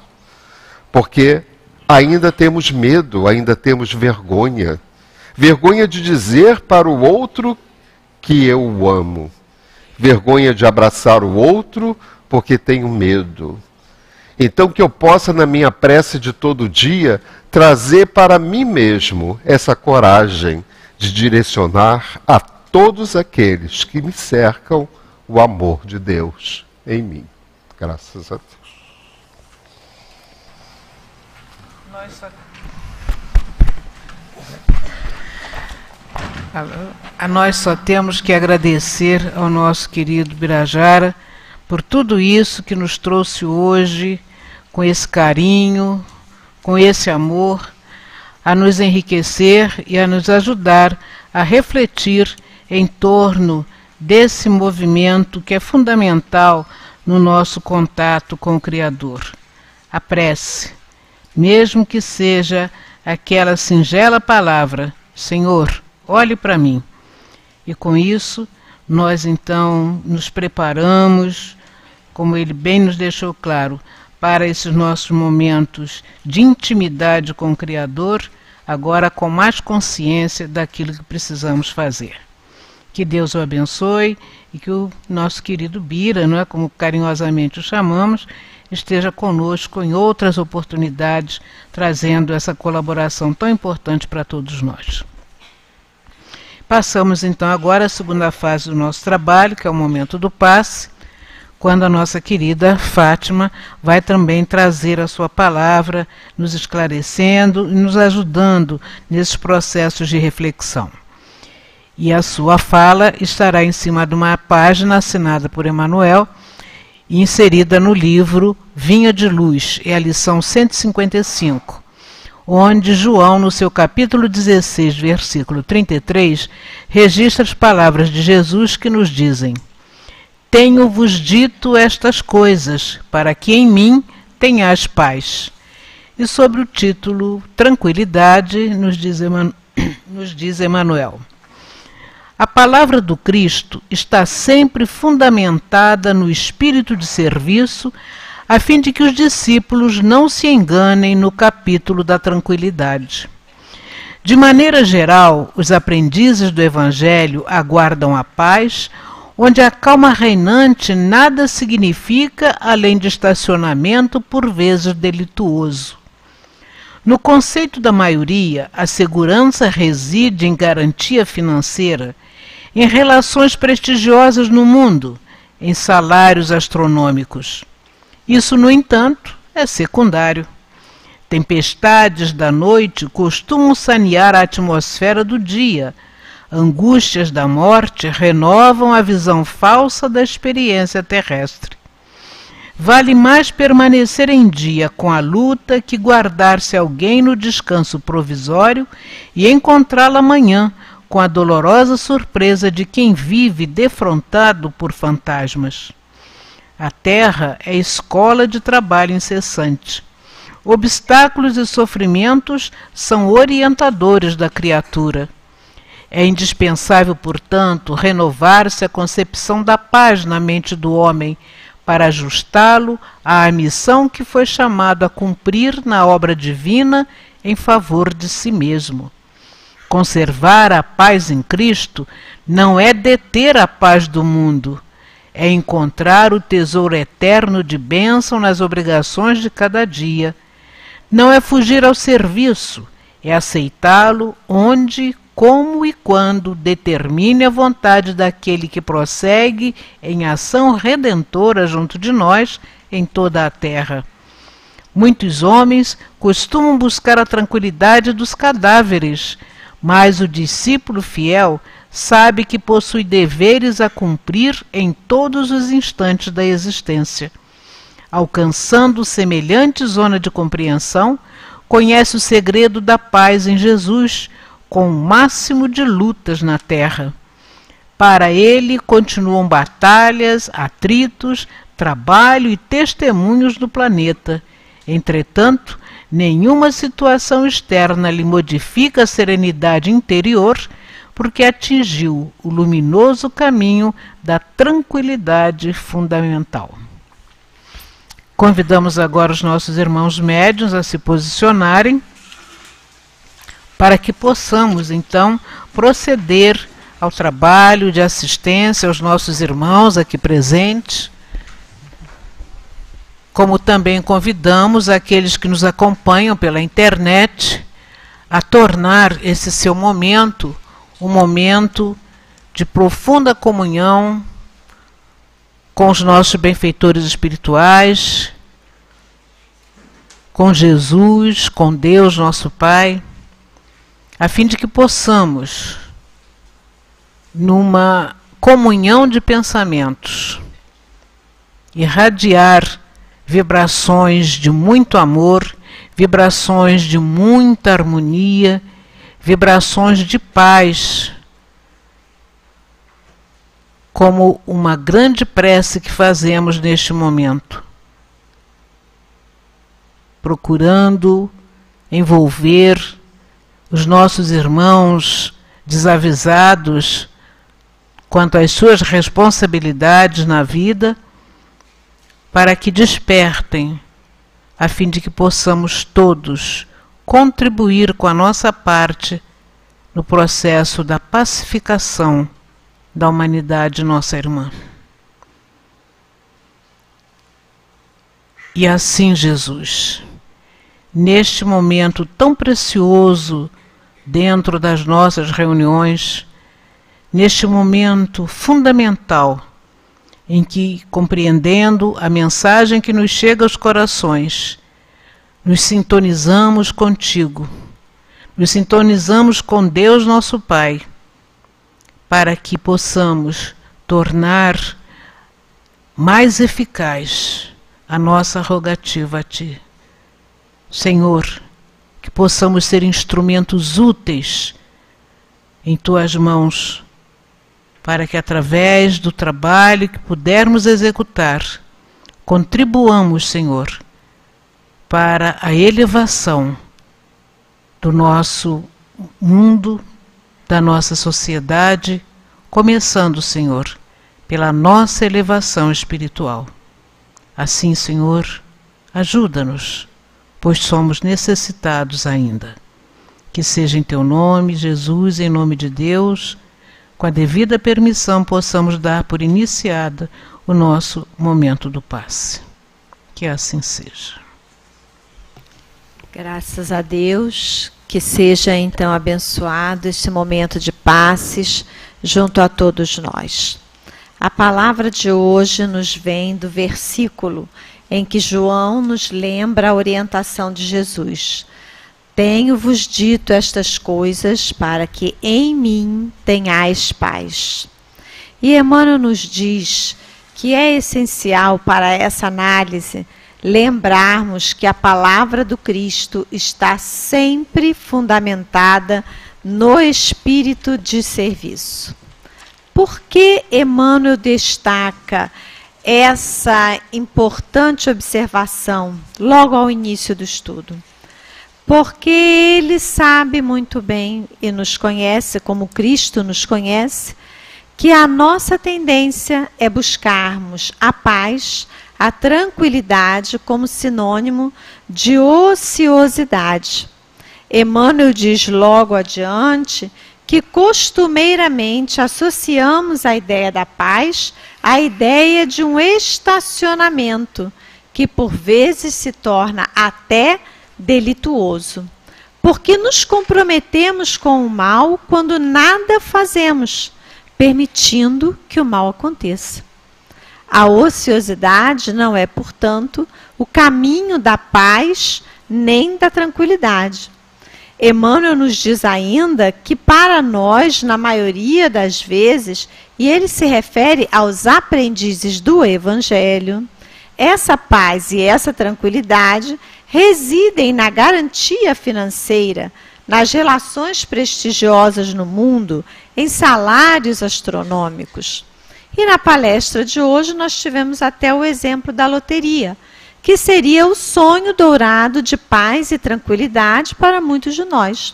Porque ainda temos medo, ainda temos vergonha. Vergonha de dizer para o outro que eu o amo. Vergonha de abraçar o outro porque tenho medo. Então que eu possa, na minha prece de todo dia, trazer para mim mesmo essa coragem de direcionar a todos aqueles que me cercam o amor de Deus em mim. Graças a Deus. Nós só temos que agradecer ao nosso querido Birajara por tudo isso que nos trouxe hoje, com esse carinho, com esse amor, a nos enriquecer e a nos ajudar a refletir em torno desse movimento que é fundamental no nosso contato com o Criador. A prece, mesmo que seja aquela singela palavra, Senhor, olhe para mim. E com isso, nós então nos preparamos, como ele bem nos deixou claro, para esses nossos momentos de intimidade com o Criador, agora com mais consciência daquilo que precisamos fazer. Que Deus o abençoe e que o nosso querido Bira, não é, como carinhosamente o chamamos, esteja conosco em outras oportunidades, trazendo essa colaboração tão importante para todos nós. Passamos então agora à segunda fase do nosso trabalho, que é o momento do passe, quando a nossa querida Fátima vai também trazer a sua palavra, nos esclarecendo e nos ajudando nesses processos de reflexão. E a sua fala estará em cima de uma página assinada por Emmanuel e inserida no livro Vinha de Luz, é a lição 155, onde João, no seu capítulo 16, versículo 33, registra as palavras de Jesus que nos dizem: tenho-vos dito estas coisas, para que em mim tenhais paz. E sobre o título Tranquilidade, nos diz Emmanuel. A palavra do Cristo está sempre fundamentada no espírito de serviço, a fim de que os discípulos não se enganem no capítulo da tranquilidade. De maneira geral, os aprendizes do Evangelho aguardam a paz, onde a calma reinante nada significa além de estacionamento por vezes delituoso. No conceito da maioria, a segurança reside em garantia financeira, em relações prestigiosas no mundo, em salários astronômicos. Isso, no entanto, é secundário. Tempestades da noite costumam sanear a atmosfera do dia. Angústias da morte renovam a visão falsa da experiência terrestre. Vale mais permanecer em dia com a luta que guardar-se alguém no descanso provisório e encontrá-la amanhã com a dolorosa surpresa de quem vive defrontado por fantasmas. A terra é escola de trabalho incessante. Obstáculos e sofrimentos são orientadores da criatura. É indispensável, portanto, renovar-se a concepção da paz na mente do homem, para ajustá-lo à missão que foi chamado a cumprir na obra divina em favor de si mesmo. Conservar a paz em Cristo não é deter a paz do mundo, é encontrar o tesouro eterno de bênção nas obrigações de cada dia. Não é fugir ao serviço, é aceitá-lo onde, como e quando determine a vontade daquele que prossegue em ação redentora junto de nós em toda a terra. Muitos homens costumam buscar a tranquilidade dos cadáveres, mas o discípulo fiel sabe que possui deveres a cumprir em todos os instantes da existência. Alcançando semelhante zona de compreensão, conhece o segredo da paz em Jesus, com o máximo de lutas na terra. Para ele continuam batalhas, atritos, trabalho e testemunhos do planeta. Entretanto, nenhuma situação externa lhe modifica a serenidade interior, porque atingiu o luminoso caminho da tranquilidade fundamental. Convidamos agora os nossos irmãos médiuns a se posicionarem para que possamos, então, proceder ao trabalho de assistência aos nossos irmãos aqui presentes, como também convidamos aqueles que nos acompanham pela internet a tornar esse seu momento um momento de profunda comunhão com os nossos benfeitores espirituais, com Jesus, com Deus, nosso Pai, a fim de que possamos, numa comunhão de pensamentos, irradiar vibrações de muito amor, vibrações de muita harmonia, vibrações de paz, como uma grande prece que fazemos neste momento, procurando envolver os nossos irmãos desavisados quanto às suas responsabilidades na vida, para que despertem, a fim de que possamos todos contribuir com a nossa parte no processo da pacificação da humanidade nossa irmã. E assim, Jesus, neste momento tão precioso dentro das nossas reuniões, neste momento fundamental em que, compreendendo a mensagem que nos chega aos corações, nos sintonizamos contigo, nos sintonizamos com Deus nosso Pai, para que possamos tornar mais eficaz a nossa rogativa a Ti. Senhor, que possamos ser instrumentos úteis em Tuas mãos, para que através do trabalho que pudermos executar, contribuamos, Senhor, para a elevação do nosso mundo, da nossa sociedade, começando, Senhor, pela nossa elevação espiritual. Assim, Senhor, ajuda-nos, pois somos necessitados ainda. Que seja em Teu nome, Jesus, em nome de Deus, com a devida permissão, possamos dar por iniciada o nosso momento do passe. Que assim seja. Graças a Deus, que seja então abençoado este momento de passes junto a todos nós. A palavra de hoje nos vem do versículo em que João nos lembra a orientação de Jesus. Tenho-vos dito estas coisas para que em mim tenhais paz. E Emmanuel nos diz que é essencial para essa análise lembrarmos que a palavra do Cristo está sempre fundamentada no espírito de serviço. Por que Emmanuel destaca essa importante observação logo ao início do estudo? Porque ele sabe muito bem e nos conhece, como Cristo nos conhece, que a nossa tendência é buscarmos a paz, a tranquilidade como sinônimo de ociosidade. Emmanuel diz logo adiante que costumeiramente associamos a ideia da paz à ideia de um estacionamento, que por vezes se torna até delituoso, porque nos comprometemos com o mal quando nada fazemos, permitindo que o mal aconteça. A ociosidade não é, portanto, o caminho da paz nem da tranquilidade. Emmanuel nos diz ainda que para nós, na maioria das vezes, e ele se refere aos aprendizes do Evangelho, essa paz e essa tranquilidade residem na garantia financeira, nas relações prestigiosas no mundo, em salários astronômicos. E na palestra de hoje nós tivemos até o exemplo da loteria, que seria o sonho dourado de paz e tranquilidade para muitos de nós.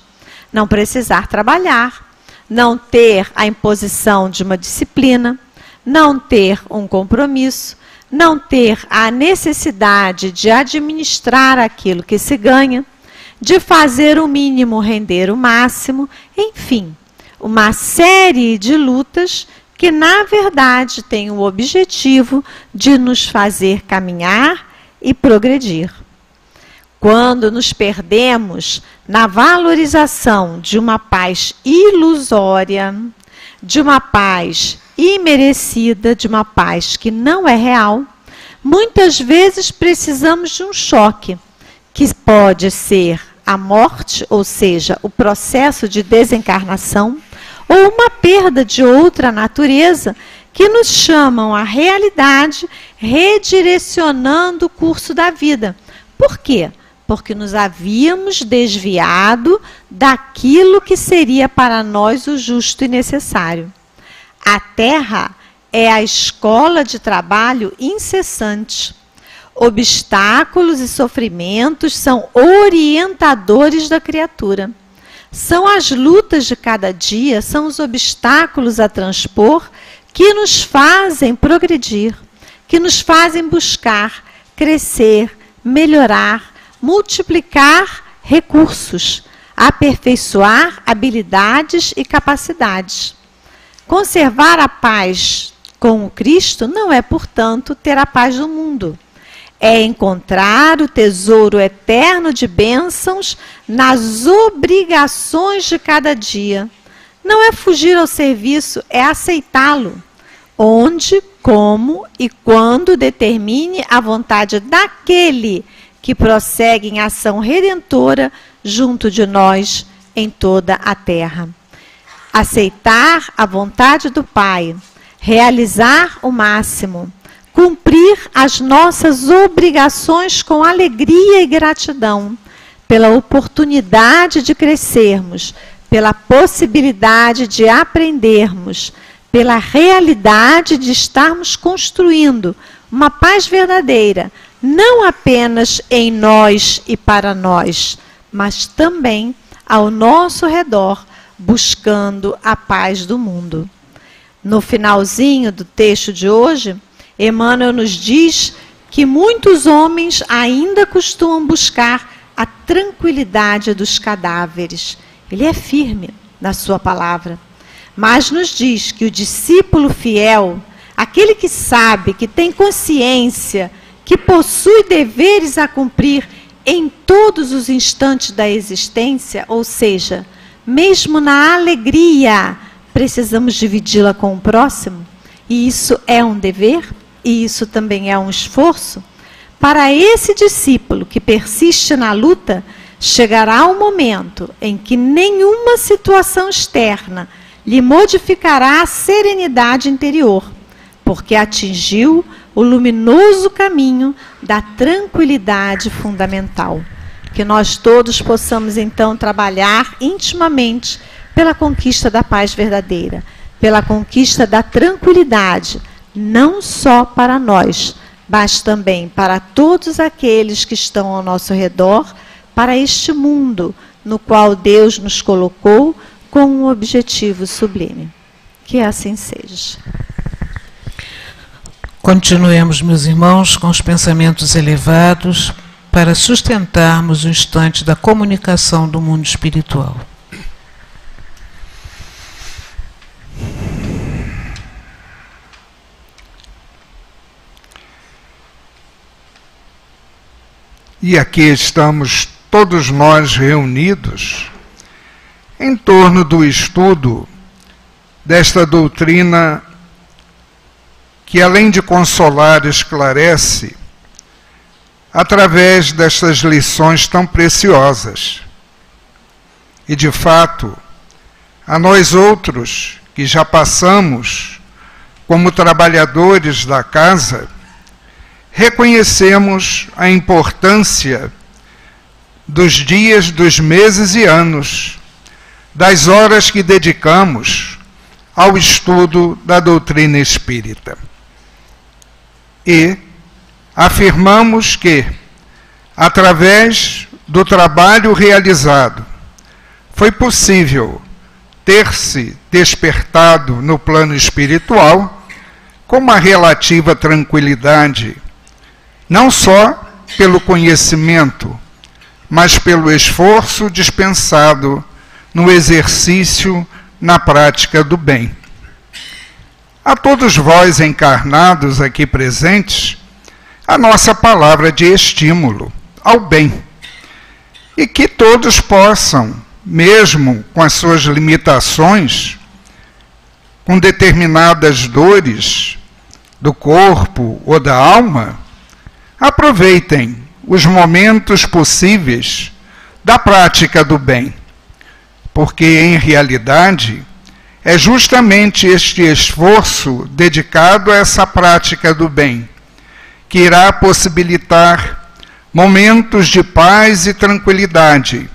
Não precisar trabalhar, não ter a imposição de uma disciplina, não ter um compromisso, não ter a necessidade de administrar aquilo que se ganha, de fazer o mínimo render o máximo, enfim, uma série de lutas que, na verdade, têm o objetivo de nos fazer caminhar e progredir. Quando nos perdemos na valorização de uma paz ilusória, de uma paz imerecida, de uma paz que não é real, muitas vezes precisamos de um choque, que pode ser a morte, ou seja, o processo de desencarnação, ou uma perda de outra natureza, que nos chamam à realidade, redirecionando o curso da vida. Por quê? Porque nos havíamos desviado daquilo que seria para nós o justo e necessário. A Terra é a escola de trabalho incessante. Obstáculos e sofrimentos são orientadores da criatura. São as lutas de cada dia, são os obstáculos a transpor que nos fazem progredir, que nos fazem buscar, crescer, melhorar, multiplicar recursos, aperfeiçoar habilidades e capacidades. Conservar a paz com o Cristo não é, portanto, ter a paz do mundo. É encontrar o tesouro eterno de bênçãos nas obrigações de cada dia. Não é fugir ao serviço, é aceitá-lo. Onde, como e quando determine a vontade daquele que prossegue em ação redentora junto de nós em toda a terra. Aceitar a vontade do Pai, realizar o máximo, cumprir as nossas obrigações com alegria e gratidão, pela oportunidade de crescermos, pela possibilidade de aprendermos, pela realidade de estarmos construindo uma paz verdadeira, não apenas em nós e para nós, mas também ao nosso redor, buscando a paz do mundo. No finalzinho do texto de hoje, Emmanuel nos diz que muitos homens ainda costumam buscar a tranquilidade dos cadáveres. Ele é firme na sua palavra, mas nos diz que o discípulo fiel, aquele que sabe, que tem consciência, que possui deveres a cumprir em todos os instantes da existência, ou seja, mesmo na alegria, precisamos dividi-la com o próximo, e isso é um dever, e isso também é um esforço. Para esse discípulo que persiste na luta, chegará um momento em que nenhuma situação externa lhe modificará a serenidade interior, porque atingiu o luminoso caminho da tranquilidade fundamental. Que nós todos possamos então trabalhar intimamente pela conquista da paz verdadeira, pela conquista da tranquilidade, não só para nós, mas também para todos aqueles que estão ao nosso redor, para este mundo no qual Deus nos colocou com um objetivo sublime. Que assim seja. Continuemos, meus irmãos, com os pensamentos elevados para sustentarmos o instante da comunicação do mundo espiritual. E aqui estamos todos nós reunidos em torno do estudo desta doutrina que, além de consolar, esclarece através destas lições tão preciosas. E, de fato, a nós outros que já passamos como trabalhadores da casa, reconhecemos a importância dos dias, dos meses e anos, das horas que dedicamos ao estudo da doutrina espírita. E afirmamos que, através do trabalho realizado, foi possível ter-se despertado no plano espiritual com uma relativa tranquilidade, não só pelo conhecimento, mas pelo esforço dispensado no exercício, na prática do bem. A todos vós encarnados aqui presentes, a nossa palavra de estímulo ao bem. E que todos possam, mesmo com as suas limitações, com determinadas dores do corpo ou da alma, aproveitem os momentos possíveis da prática do bem, porque, em realidade, é justamente este esforço dedicado a essa prática do bem que irá possibilitar momentos de paz e tranquilidade,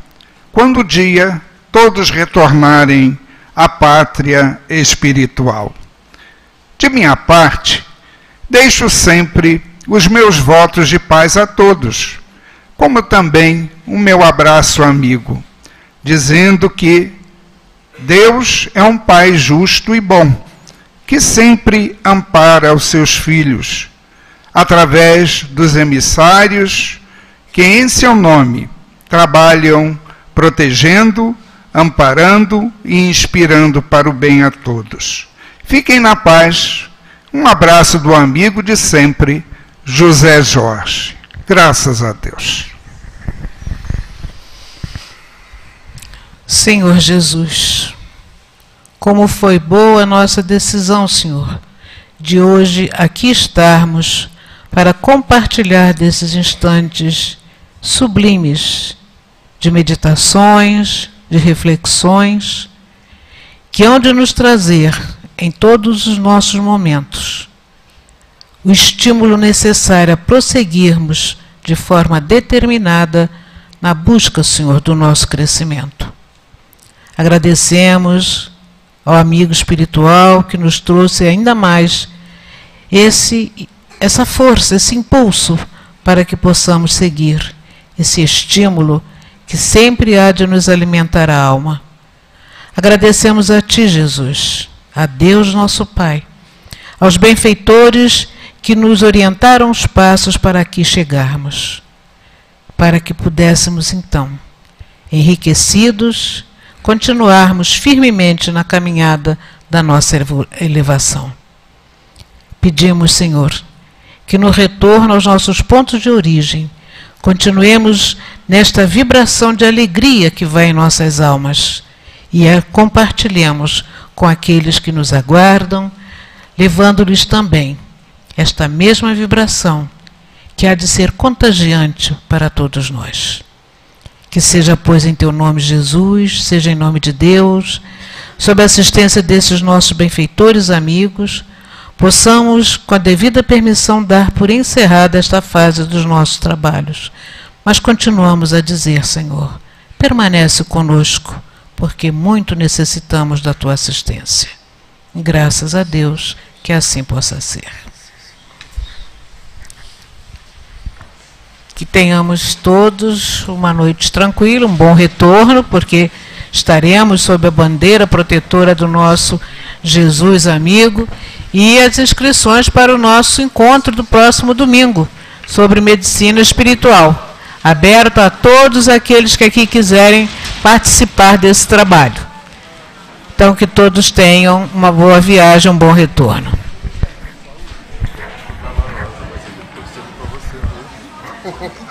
quando o dia todos retornarem à pátria espiritual. De minha parte, deixo sempre os meus votos de paz a todos, como também o meu abraço amigo, dizendo que Deus é um Pai justo e bom, que sempre ampara os seus filhos, através dos emissários que em seu nome trabalham protegendo, amparando e inspirando para o bem a todos. Fiquem na paz. Um abraço do amigo de sempre, José Jorge. Graças a Deus. Senhor Jesus, como foi boa a nossa decisão, Senhor, de hoje aqui estarmos para compartilhar desses instantes sublimes de meditações, de reflexões, que hão de nos trazer em todos os nossos momentos o estímulo necessário a prosseguirmos de forma determinada na busca, Senhor, do nosso crescimento. Agradecemos ao amigo espiritual que nos trouxe ainda mais essa força, esse impulso para que possamos seguir, esse estímulo que sempre há de nos alimentar a alma. Agradecemos a Ti, Jesus, a Deus nosso Pai, aos benfeitores que nos orientaram os passos para aqui chegarmos, para que pudéssemos então, enriquecidos, continuarmos firmemente na caminhada da nossa elevação. Pedimos, Senhor, que no retorno aos nossos pontos de origem, continuemos nesta vibração de alegria que vai em nossas almas e a compartilhemos com aqueles que nos aguardam, levando-lhes também esta mesma vibração que há de ser contagiante para todos nós. Que seja, pois, em Teu nome, Jesus, seja em nome de Deus, sob a assistência desses nossos benfeitores amigos, possamos, com a devida permissão, dar por encerrada esta fase dos nossos trabalhos. Mas continuamos a dizer, Senhor, permanece conosco, porque muito necessitamos da Tua assistência. Graças a Deus, que assim possa ser. Que tenhamos todos uma noite tranquila, um bom retorno, porque estaremos sob a bandeira protetora do nosso Jesus amigo, e as inscrições para o nosso encontro do próximo domingo, sobre medicina espiritual, aberto a todos aqueles que aqui quiserem participar desse trabalho. Então, que todos tenham uma boa viagem, um bom retorno. Vai ser torcendo pra você, viu?